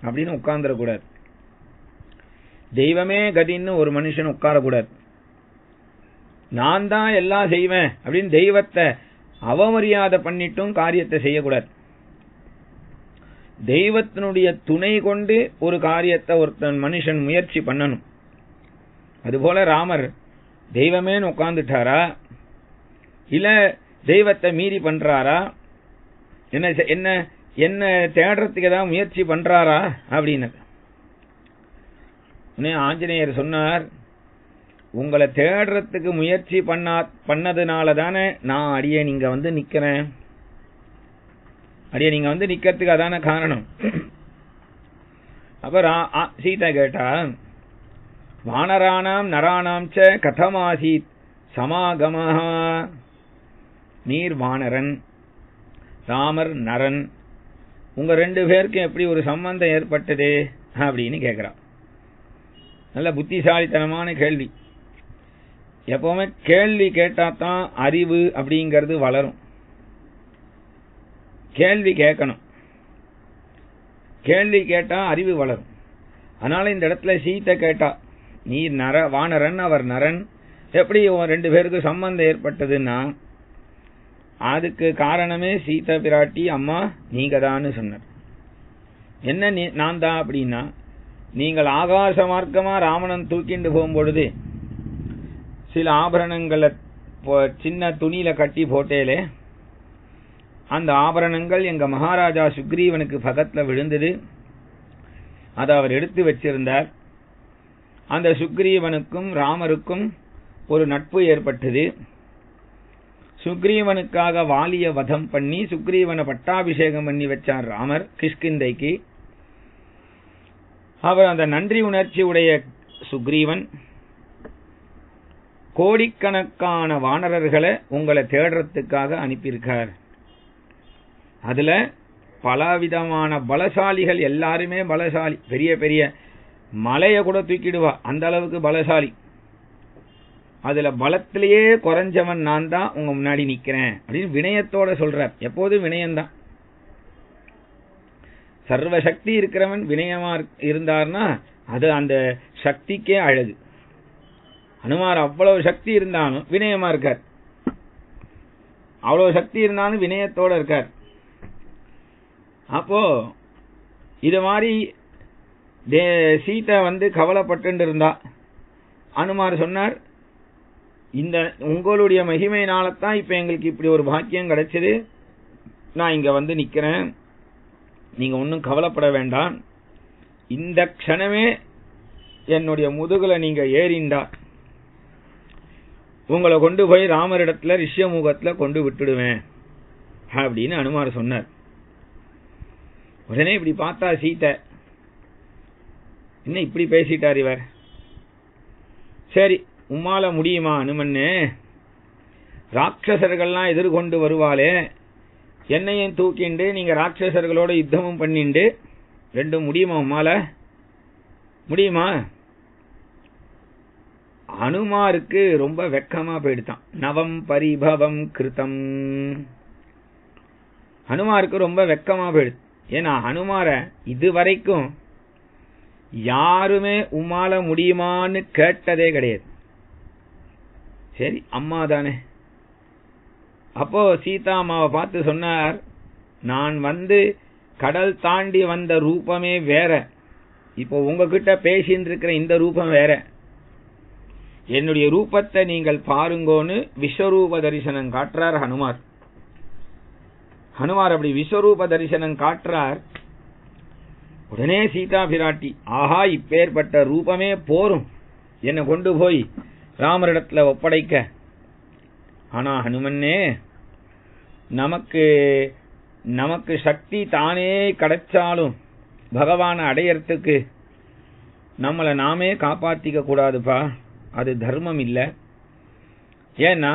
அப்படின்னு உட்கார்ந்துடக்கூடாது. தெய்வமே கதின்னு ஒரு மனுஷன் உட்காரக்கூடாது. நான் தான் எல்லாம் செய்வேன் அப்படின்னு தெய்வத்தை அவமரியாதை பண்ணிட்டும் காரியத்தை செய்யக்கூடாது. தெய்வத்தினுடைய துணை கொண்டு ஒரு காரியத்தை ஒருத்தன் மனுஷன் முயற்சி பண்ணணும். அதுபோல ராமர் தெய்வமேன்னு உட்கார்ந்துட்டாரா, இல்ல தெய்வத்தை மீறி பண்றாரா, என்ன தேடுறதுக்கு ஏதாவது முயற்சி பண்றாரா அப்படின்னு ஆஞ்சநேயர் சொன்னார், உங்களை தேடுறதுக்கு முயற்சி பண்ணதுனால தானே நான் அடியே நீங்க நிக்கிறேன். அடியே நீங்க நிக்கிறதுக்கு அதான காரணம். அப்ப சீதா கேட்டா, வானராணாம் நராணாம் ச கதமாசீத் சமாகமஹ. நீர் வானரன், ராமர் நரன், உங்க ரெண்டு பேருக்கும் எப்படி ஒரு சம்பந்தம் ஏற்பட்டது அப்படின்னு கேட்கிறான். நல்ல புத்திசாலித்தனமான கேள்வி. எப்பவுமே கேள்வி கேட்டாதான் அறிவு அப்படிங்கிறது வளரும். கேள்வி கேட்கணும், கேள்வி கேட்டா அறிவு வளரும். அதனால இந்த இடத்துல சீத்தை கேட்டா, நீ வானரன் அவர் நரன், எப்படி ரெண்டு பேருக்கு சம்பந்தம் ஏற்பட்டதுன்னா அதுக்கு காரணமே சீதா பிராட்டி அம்மா நீங்க தான் சொன்னார். என்ன நான் தான் அப்படின்னா, நீங்கள் ஆகாச மார்க்கமா ராவணன் தூக்கிண்டு போகும்பொழுது சில ஆபரணங்களை சின்ன துணியில கட்டி போட்டேலே, அந்த ஆபரணங்கள் எங்க மகாராஜா சுக்ரீவனுக்கு பக்கத்துல விழுந்தது. அதை அவர் எடுத்து வச்சிருந்தார். அந்த சுக்ரீவனுக்கும் ராமருக்கும் ஒரு நட்பு ஏற்பட்டது. சுக்ரீவனுக்காக வாலிய வதம் பண்ணி சுக்ரீவனை பட்டாபிஷேகம் பண்ணி வச்சார் ராமர் கிஷ்கிந்தைக்கு. அவர் அந்த நன்றி உணர்ச்சி உடைய சுக்ரீவன் கோடிக்கணக்கான வானரர்களை உங்களை தேடுறதுக்காக அனுப்பியிருக்கார். அதுல பலவிதமான பலசாலிகள், எல்லாருமே பலசாலி, பெரிய பெரிய மலையை கூட தூக்கிடுவா, அந்த அளவுக்கு பலசாலி. அதுல பலத்திலேயே குறைஞ்சவன் நான் தான் உங்க முன்னாடி நிக்கிறேன் அப்படின்னு வினயத்தோட சொல்றார். எப்போதும் வினயம்தான். சர்வ சக்தி இருக்கிறவன் வினயமா இருந்தார்னா அது அந்த சக்திக்கே அழகு. அனுமார் அவ்வளவு சக்தி இருந்தாலும் வினயமா இருக்கார், அவ்வளவு சக்தி இருந்தாலும் வினயத்தோட இருக்கார். அப்போ இது மாதிரி சீதை கவலைப்பட்டு இருந்தா. அனுமார் சொன்னார், இந்த உங்களுடைய மகிமையினால்தான் இப்ப எங்களுக்கு இப்படி ஒரு பாக்கியம் கிடைச்சது, நான் இங்க நிக்கிறேன், நீங்க ஒன்னும் கவலைப்பட வேண்டாம், இந்த க்ஷணமே என்னுடைய முதுகுல நீங்க ஏறிண்டா உங்களை கொண்டு போய் ராமரிடத்துல ரிஷ்யமுகத்துல கொண்டு விட்டுடுவேன் அப்படின்னு அனுமார் சொன்னார். உடனே இப்படி பார்த்தா சீதை, என்ன இப்படி பேசிட்டார் இவர், சரி உம்மால முடியுமா அனுமன்னு, ராட்சசர்கள்லாம் எதிர்கொண்டு வருவாளே, என்னையும் தூக்கிண்டு நீங்க ராட்சசர்களோட யுத்தமும் பண்ணிண்டு ரெண்டும் முடியுமா, உம்மால முடியுமா? அனுமாருக்கு ரொம்ப வெக்கமா போயிடுதான். நவம் பரிபவம் கிருதம், ஹனுமாருக்கு ரொம்ப வெக்கமா போயிடுது. ஏன்னா ஹனுமார இதுவரைக்கும் யாருமே உம்மால முடியுமான்னு கேட்டதே கிடையாது. சரி அம்மா தானே. அப்போ சீதா அம்மாவை பார்த்து சொன்னார், நான் கடல் தாண்டி வந்த ரூபமே வேற, இப்போ உங்ககிட்ட பேசிட்டு இருக்கிற இந்த ரூபம் வேற, என்னுடைய ரூபத்தை நீங்கள் பாருங்கோன்னு விஸ்வரூப தரிசனம் காட்டுறார் ஹனுமார். ஹனுமார் அப்படி விஸ்வரூப தரிசனம் காட்டுறார். உடனே சீதா பிராட்டி, ஆஹா, இப்பேற்பட்ட ரூபமே போரும், என்னை கொண்டு போய் ராமரிடத்துல ஒப்படைக்க. ஆனா ஹனுமன்னே, நமக்கு சக்தி தானே கிடைச்சாலும் பகவானை அடையறதுக்கு நம்மளை நாமே காப்பாத்திக்க கூடாதுப்பா, அது தர்மம் இல்லை. ஏன்னா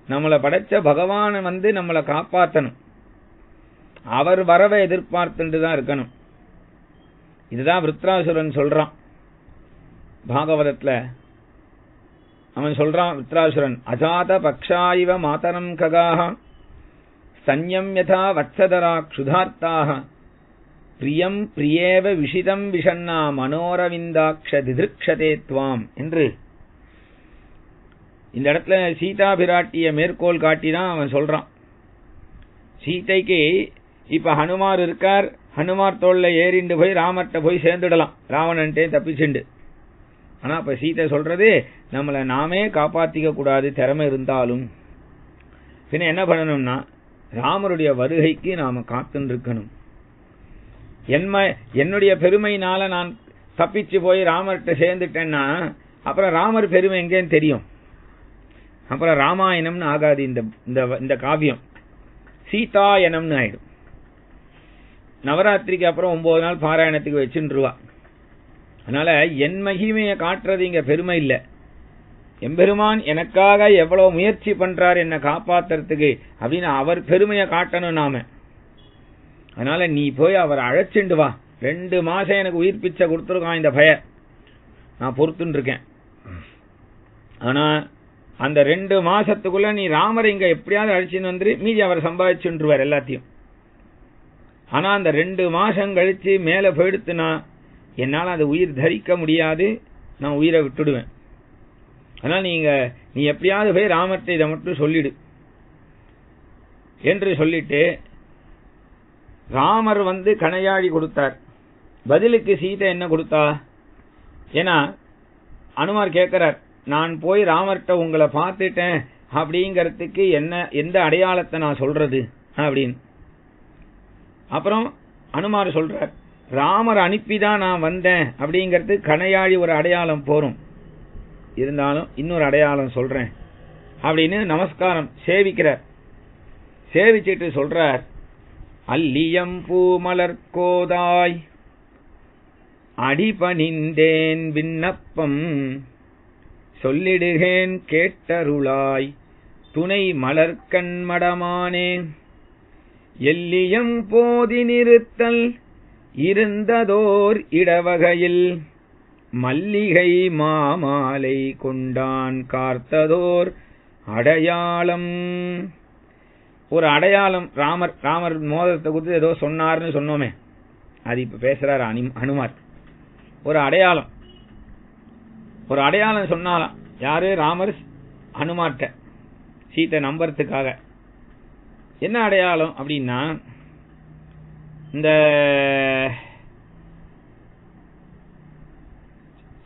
நம்மளை படைச்ச பகவானை நம்மளை காப்பாற்றணும், அவர் வரவை எதிர்பார்த்துட்டு தான் இருக்கணும். இதுதான் விருத்ராசுரன் சொல்றான் பாகவதத்துல. அவன் சொல்றான், விருத்ராசுரன், அஜாத பக்ஷாயிவ மாதரம் ககாஹ சன்யம் யதா வத்சதரா க்ஷுதார்த்தாக பிரியம் பிரியேவ விஷிதம் விஷண்ணா மனோரவிந்தாக்ஷ திதிருக்ஷதே த்வாம் என்று இந்த இடத்துல சீதா பிராட்டிய மேற்கோள் காட்டிதான் அவன் சொல்றான். சீதைக்கு இப்ப ஹனுமார் இருக்கார், ஹனுமார் தோல்ல ஏறிண்டு போய் ராமர்கிட்ட போய் சேர்ந்துடலாம், ராவணன்ட்டே தப்பிச்சுண்டு. ஆனா இப்ப சீதை சொல்றது, நம்மளை நாமே காப்பாத்திக்க கூடாது திறமை இருந்தாலும். பின்ன என்ன பண்ணணும்னா, ராமருடைய வருகைக்கு நாம காத்துன்னு இருக்கணும். என்னுடைய பெருமையினால நான் தப்பிச்சு போய் ராமர்கிட்ட சேர்ந்துட்டேன்னா அப்புறம் ராமர் பெருமை எங்கேன்னு தெரியும், அப்புறம் ராமாயணம்னு ஆகாது. இந்த காவியம் சீதாயனம்னு ஆயிடும். நவராத்திரிக்கு அப்புறம் 9 நாள் பாராயணத்துக்கு வச்சுருவா. அதனால என் மகிமையை காட்டுறது இங்க பெருமை இல்லை, எம்பெருமான் எனக்காக எவ்வளவு முயற்சி பண்றார் என்னை காப்பாத்துறதுக்கு அப்படின்னு அவர் பெருமையை காட்டணும் நாம. அதனால நீ போய் அவர் அழைச்சிண்டு வா, 2 மாசம் எனக்கு உயிர் பிச்சை கொடுத்துருக்கான் இந்த பய, நான் பொறுத்துன்னு இருக்கேன். ஆனா அந்த 2 மாசத்துக்குள்ள நீ ராமரை இங்க எப்படியாவது அழைச்சின்னு வந்துரு, மீதி அவர் சம்பாதிச்சுருவார் எல்லாத்தையும். ஆனா அந்த 2 மாசம் கழிச்சு மேல போயிடுத்துனா என்னால அது உயிர் தரிக்க முடியாது, நான் உயிரை விட்டுடுவேன். அதனால நீ எப்படியாவது போய் ராமர்கிட்ட இதை மட்டும் சொல்லிடு என்று சொல்லிட்டு ராமர் கணையாழி கொடுத்தார். பதிலுக்கு சீதை என்ன கொடுத்தா? ஏன்னா அனுமார் கேட்கிறார், நான் போய் ராமர்கிட்ட உங்களை பார்த்துட்டேன் அப்படிங்கறதுக்கு எந்த அடையாளத்தை நான் சொல்றது அப்படின்னு. அப்புறம் அனுமார் சொல்றார், ராமர் அனுப்பிதான் நான் வந்தேன் அப்படிங்கிறது கணையாழி ஒரு அடையாளம் போரும், இருந்தாலும் இன்னொரு அடையாளம் சொல்றேன் அப்படின்னு நமஸ்காரம் சேவிக்கிறார். சேவிச்சிட்டு சொல்றார், அல்லியம் பூமலர்கோதாய் அடிபணிந்தேன் விண்ணப்பம் சொல்லிடுகேன் கேட்டருளாய் துணை மலர்கண் மடமானே எல்லியம் போதி நிறுத்தல் இருந்ததோர் இடவகையில் மல்லிகை மாமாலை கொண்டான் கார்த்ததோர் அடையாளம். ஒரு அடையாளம், ராமர் மோதிரத்தை குறித்து ஏதோ சொன்னார்னு சொன்னோமே, அது இப்ப பேசுறாரு ஹனுமார். ஒரு அடையாளம் சொன்னாலாம். யாரு? ராமர் ஹனுமார்ட்ட சீத்தை நம்புறதுக்காக. என்ன அடையாளம் அப்படின்னா, இந்த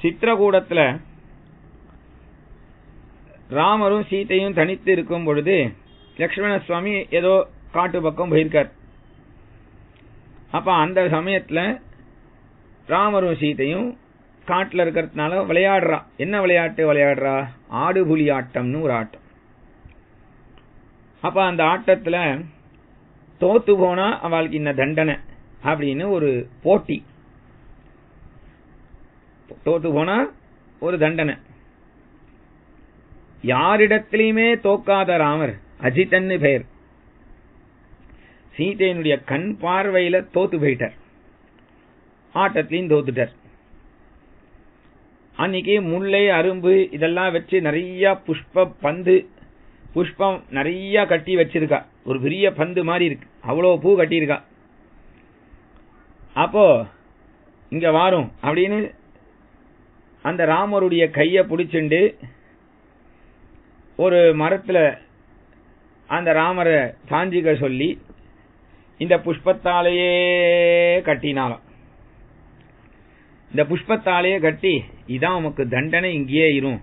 சித்திரகூடத்துல ராமரும் சீத்தையும் தனித்து இருக்கும் பொழுது லட்சுமண சுவாமி ஏதோ காட்டு பக்கம் போயிருக்கார். அப்ப அந்த சமயத்துல ராமரும் சீத்தையும் காட்டுல இருக்கிறதுனால விளையாடுறா. என்ன விளையாட்டு விளையாடுறா? ஆடு புலி ஆட்டம்னு ஒரு ஆட்டம். அப்ப அந்த ஆட்டத்துல தோத்து போனா அவளுக்கு இந்த தண்டனை அப்படின்னு ஒரு போட்டி. தோத்து போனா ஒரு தண்டனை. யாரிடத்திலுமே தோக்காத ராமர், அஜிதன்னு பெயர், சீதையினுடைய கண் பார்வையில தோத்து போயிட்டார், ஆட்டத்திலையும் தோத்துட்டார். அன்னைக்கு முல்லை அரும்பு இதெல்லாம் வச்சு நிறைய புஷ்பம் நிறைய கட்டி வச்சிருக்கா. ஒரு பெரிய பந்து மாதிரி இருக்கு, அவ்வளவு பூ கட்டி இருக்கா. அப்போ இங்க வாரும் அப்படின்னு அந்த ராமருடைய கைய பிடிச்சுண்டு ஒரு மரத்துல அந்த ராமரை சாஞ்சிக்க சொல்லி இந்த புஷ்பத்தாலேயே கட்டினாலும். இந்த புஷ்பத்தாலேயே கட்டி, இதான் உமக்கு தண்டனை, இங்கேயே இரும்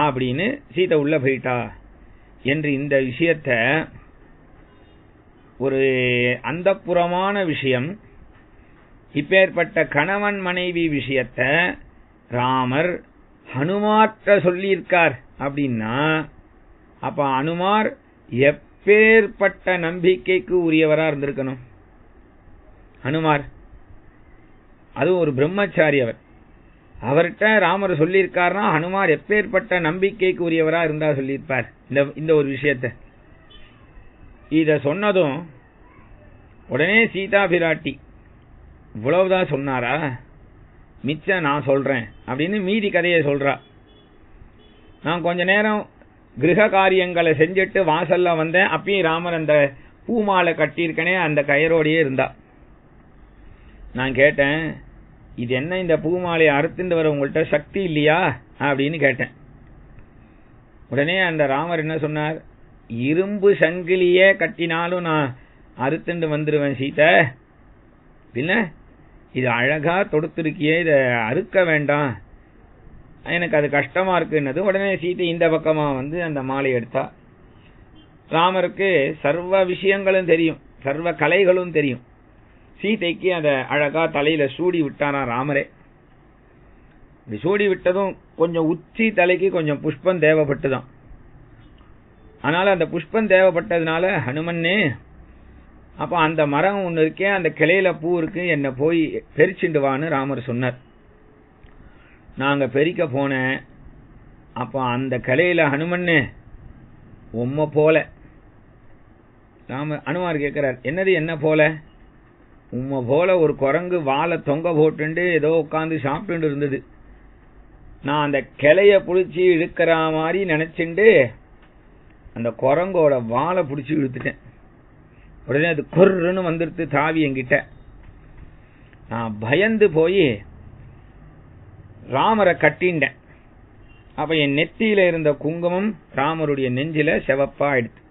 அப்படின்னு சீதை உள்ள போயிட்டா என்று இந்த விஷயத்த ஒரு அந்தப்புறமான விஷயம். இப்பேற்பட்ட கணவன் மனைவி விஷயத்த ராமர் ஹனுமார்ட்ட சொல்லியிருக்கார் அப்படின்னா, அப்ப அனுமார் எப்பேற்பட்ட நம்பிக்கைக்கு உரியவரா இருந்திருக்கணும். ஹனுமார் அதுவும் ஒரு பிரம்மச்சாரி. அவர்கிட்ட ராமர் சொல்லியிருக்காருன்னா ஹனுமார் எப்பேற்பட்ட நம்பிக்கைக்கு உரியவரா இருந்தா சொல்லியிருப்பார் இந்த ஒரு விஷயத்த. இத சொன்னதும் உடனே சீதா பிராட்டி இவ்வளவுதான் சொன்னாரா, மிச்சம் நான் சொல்றேன் அப்படின்னு மீதி கதையை சொல்றா. நான் கொஞ்ச நேரம் கிரக காரியங்களை செஞ்சுட்டு வாசல்ல வந்தேன். அப்பயும் ராமர் அந்த பூமாலை கட்டியிருக்கனே அந்த கயரோடையே இருந்தா. நான் கேட்டேன், இது என்ன இந்த பூமாலையை அறுத்துட்டு வர உங்கள்கிட்ட சக்தி இல்லையா அப்படின்னு கேட்டேன். உடனே அந்த ராமர் என்ன சொன்னார், இரும்பு சங்கிலியே கட்டினாலும் நான் அறுத்துண்டு வந்துருவேன் சீதை, இல்ல இது அழகா தொடுத்திருக்கியே, இத அறுக்க வேண்டாம், எனக்கு அது கஷ்டமா இருக்குன்னது. உடனே சீதை இந்த பக்கமா வந்து அந்த மாலை எடுத்தா. ராமருக்கு சர்வ விஷயங்களும் தெரியும், சர்வ கலைகளும் தெரியும். சீதைக்கு அத அழகா தலையில சூடி விட்டானா ராமரே. இப்படி சூடி விட்டதும் கொஞ்சம் உச்சி தலைக்கு கொஞ்சம் புஷ்பம் தேவைப்பட்டுதான். அதனால அந்த புஷ்பம் தேவைப்பட்டதுனால ஹனுமன்னே, அப்ப அந்த மரம் ஒண்ணு இருக்கே, அந்த கிளையில பூ இருக்கு, என்ன போய் பெரிச்சுண்டு வான்னு ராமர் சொன்னார். நாங்க பெரிக்க போனேன். அப்ப அந்த கிளையில ஹனுமன்னு உம்ம போல. அனுமார் கேட்கிறார், என்னது என்ன போல? உம்ம போல ஒரு குரங்கு வாழை தொங்க போட்டு ஏதோ உட்காந்து சாப்பிட்டு இருந்தது. நான் அந்த கிளைய புடிச்சு இழுக்கிற மாதிரி நினைச்சுண்டு அந்த குரங்கோட வாழை புடிச்சு இழுத்துட்டேன். உடனே அது கொர்ன்னு வந்துடுத்து தாவி என்கிட்ட. நான் பயந்து போய் ராமரை கட்டிண்டேன். அப்ப என் நெத்தியில இருந்த குங்குமம் ராமருடைய நெஞ்சில செவப்பா ஆயிடுச்சு.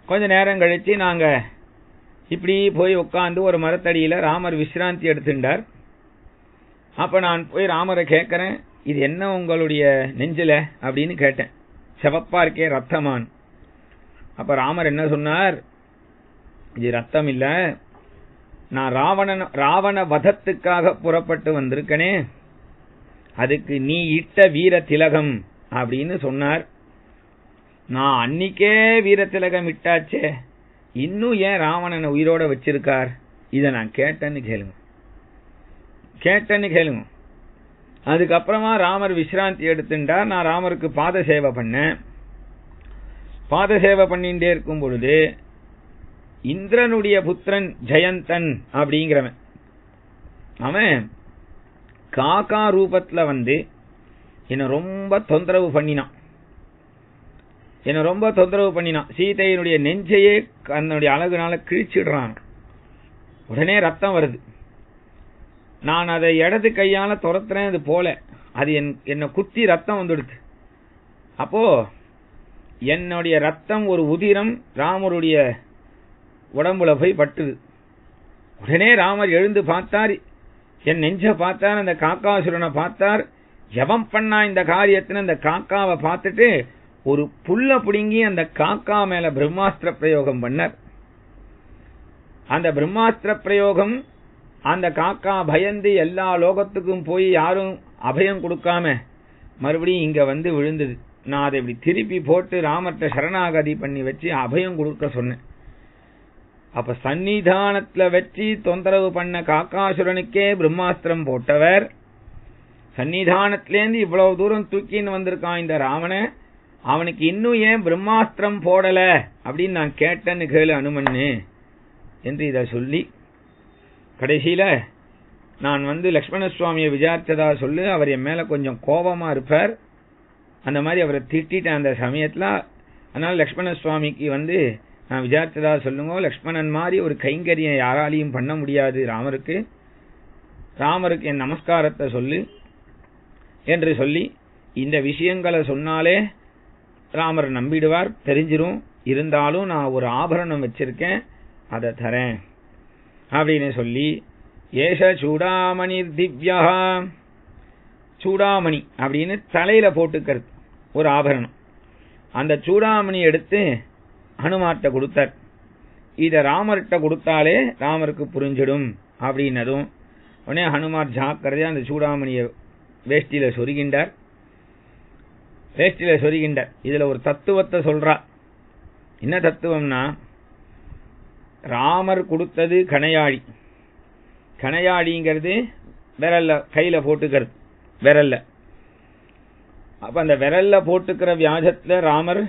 கொஞ்ச நேரம் கழிச்சு நாங்க இப்படி போய் உட்காந்து ஒரு மரத்தடியில ராமர் விசிராந்தி எடுத்துட்டார். அப்ப நான் போய் ராமரை கேட்கிறேன், இது என்ன உங்களுடைய நெஞ்சில அப்படின்னு கேட்டேன். செவப்பா இருக்கே ரத்தமான். அப்ப ராமர் என்ன சொன்னார், இது ரத்தம் இல்ல, நான் ராவண வதத்துக்காக புறப்பட்டு வந்திருக்கனே, அதுக்கு நீ இட்ட வீர திலகம் அப்படின்னு சொன்னார். நான் அன்னிக்கே வீர திலகம் இட்டாச்சே, இன்னும் ஏன் ராவணனை உயிரோட வச்சிருக்கார்? இத நான் கேட்டேன்னு கேளுங்க. அதுக்கப்புறமா ராமர் விசிராந்தி எடுத்துட்டார். நான் ராமருக்கு பாத சேவை பண்ணேன். பாத சேவை பண்ணிட்டே இருக்கும் பொழுது இந்திரனுடைய புத்திரன் ஜெயந்தன் அப்படிங்கிறவன், அவன் காக்கா ரூபத்துல வந்து என்ன ரொம்ப தொந்தரவு பண்ணினான். சீதையினுடைய நெஞ்சையே அதனுடைய அழகுனால கிழிச்சிடுறான். உடனே ரத்தம் வருது. நான் அதை இடது கையால துரத்துறேன், அது போல அது என்ன குத்தி ரத்தம் வந்துடுது. அப்போ என்னுடைய ரத்தம் ஒரு உதிரம் ராமருடைய உடம்புல போய் பட்டுது. உடனே ராமர் எழுந்து பார்த்தார், என் நெஞ்ச பார்த்தார், அந்த காக்காசுரனை பார்த்தார். எவன் பண்ணா இந்த காரியத்தின அந்த காக்காவை பார்த்துட்டு ஒரு புல்ல புடுங்கி அந்த காக்கா மேல பிரம்மாஸ்திர பிரயோகம் பண்ணார். அந்த பிரம்மாஸ்திர பிரயோகம் அந்த காக்கா பயந்து எல்லா லோகத்துக்கும் போய் யாரும் அபயம் கொடுக்காம மறுபடியும் இங்க வந்து விழுந்தது. நான் அதை இப்படி திருப்பி போட்டு ராமர்ட்ட சரணாகதி பண்ணி வச்சு அபயம் கொடுக்க சொன்னேன். அப்ப சன்னிதானத்துல வச்சு தொந்தரவு பண்ண காக்காசுரனுக்கே பிரம்மாஸ்திரம் போட்டவர் சன்னிதானத்திலேருந்து இவ்வளவு தூரம் தூக்கின்னு வந்திருக்கான் இந்த ராவண, அவனுக்கு இன்னும் ஏன் பிரம்மாஸ்திரம் போடல அப்படின்னு நான் கேட்டேன்னு கேளு அனுமன்னு என்று இத சொல்லி, கடைசியில நான் வந்து லக்ஷ்மண சுவாமியை விசாரிச்சதா சொல்லு, அவர் என் மேல கொஞ்சம் கோபமா இருப்பார், அந்த மாதிரி அவரை திட்டிட்டேன் அந்த சமயத்துல. அதனால லக்ஷ்மண சுவாமிக்கு வந்து நான் விசாரிச்சதா சொல்லுங்க, லக்ஷ்மணன் மாதிரி ஒரு கைங்கரியம் யாராலையும் பண்ண முடியாது ராமருக்கு என் நமஸ்காரத்தை சொல்லு என்று சொல்லி, இந்த விஷயங்களை சொன்னாலே ராமர் நம்பிடுவார், தெரிஞ்சிரும். இருந்தாலும் நான் ஒரு ஆபரணம் வச்சிருக்கேன், அதை தரேன் அப்படின்னு சொல்லி, ஏஷ சூடாமணி திவ்யா, சூடாமணி அப்படின்னு தலையில போட்டுக்கிறது ஒரு ஆபரணம். அந்த சூடாமணி எடுத்து ஹனுமார்ட்ட கொடுத்தார். இத ராமர்கிட்ட கொடுத்தாலே ராமருக்கு புரிஞ்சிடும் அப்படின்னதும் உடனே ஹனுமார் ஜாக்கிரதையா அந்த சூடாமணியை வேஷ்டியில சொருகின்றார். இதுல ஒரு தத்துவத்தை சொல்றா. என்ன தத்துவம்னா, ராமர் கொடுத்தது கணையாழி. கணையாழிங்கிறது விரல்ல கையில போட்டுக்கிறது, விரல்ல. அப்ப அந்த விரல்ல போட்டுக்கிற வியாஜத்துல ராமர்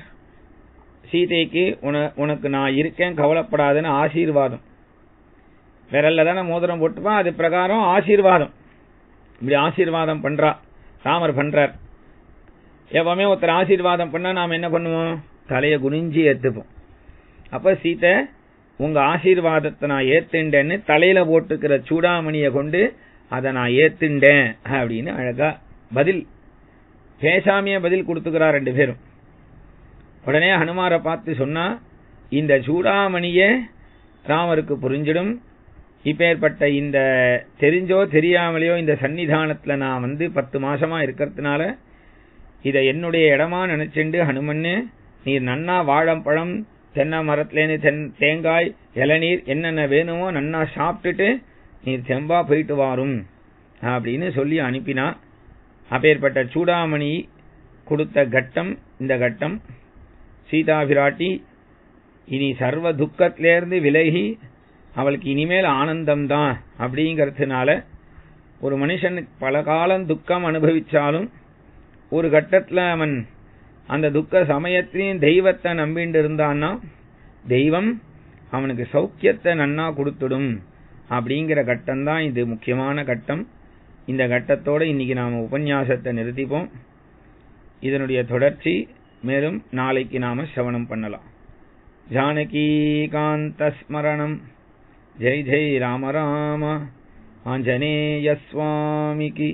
சீதைக்கு உனக்கு நான் இருக்கேன் கவலைப்படாதுன்னு ஆசீர்வாதம். விரல்ல தானே மோதிரம் போட்டுப்பான், அது பிரகாரம் ஆசீர்வாதம். இப்படி ஆசீர்வாதம் பண்றா, ராமர் பண்றார். எப்பவுமே ஒருத்தர் ஆசீர்வாதம் பண்ணா நாம என்ன பண்ணுவோம், தலையை குனிஞ்சி ஏத்துப்போம். அப்ப சீதை உங்க ஆசீர்வாதத்தை நான் ஏத்துண்டேன்னு தலையில போட்டுக்கிற சூடாமணியை கொண்டு அதை நான் ஏத்துண்டேன் அப்படின்னு அழகா பதில், பேசாமிய பதில் கொடுத்துக்கிறா ரெண்டு பேரும். உடனே ஹனுமாரை பார்த்து சொன்னா, இந்த சூடாமணிய ராமருக்கு புரிஞ்சிடும். இப்பேற்பட்ட இந்த தெரிஞ்சோ தெரியாமலையோ இந்த சன்னிதானத்துல நான் 10 மாசமா இருக்கிறதுனால இதை என்னுடைய இடமா நினைச்சுண்டு ஹனுமன்னு நீர் நன்னா வாழைப்பழம், தென்னை மரத்துலேருந்து தேங்காய், இளநீர் என்னென்ன வேணுமோ நன்னா சாப்பிட்டுட்டு நீர் செம்பா போயிட்டு வாரும் அப்படின்னு சொல்லி அனுப்பினா. அப்பேற்பட்ட சூடாமணி கொடுத்த கட்டம் இந்த கட்டம். சீதா பிராட்டி இனி சர்வ துக்கத்திலேருந்து விலகி அவளுக்கு இனிமேல் ஆனந்தம்தான் அப்படிங்கிறதுனால, ஒரு மனுஷனுக்கு பல காலம் துக்கம் அனுபவிச்சாலும் ஒரு கட்டத்துல அவன் அந்த துக்க சமயத்திலையும் தெய்வத்தை நம்பிண்டு இருந்தான்னா தெய்வம் அவனுக்கு சௌக்கியத்தை நன்னா கொடுத்துடும் அப்படிங்கிற கட்டம் தான் இது, முக்கியமான கட்டம். இந்த கட்டத்தோட இன்னைக்கு நாம உபன்யாசத்தை நிறுத்திப்போம். இதனுடைய தொடர்ச்சி மேலும் நாளைக்கு நாம சிரவணம் பண்ணலாம். ஜானகி காந்த ஸ்மரணம். ஜெய் ஜெய் ராம ராம. ஆஞ்சநேய சுவாமிக்கு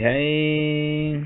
ஜெய்.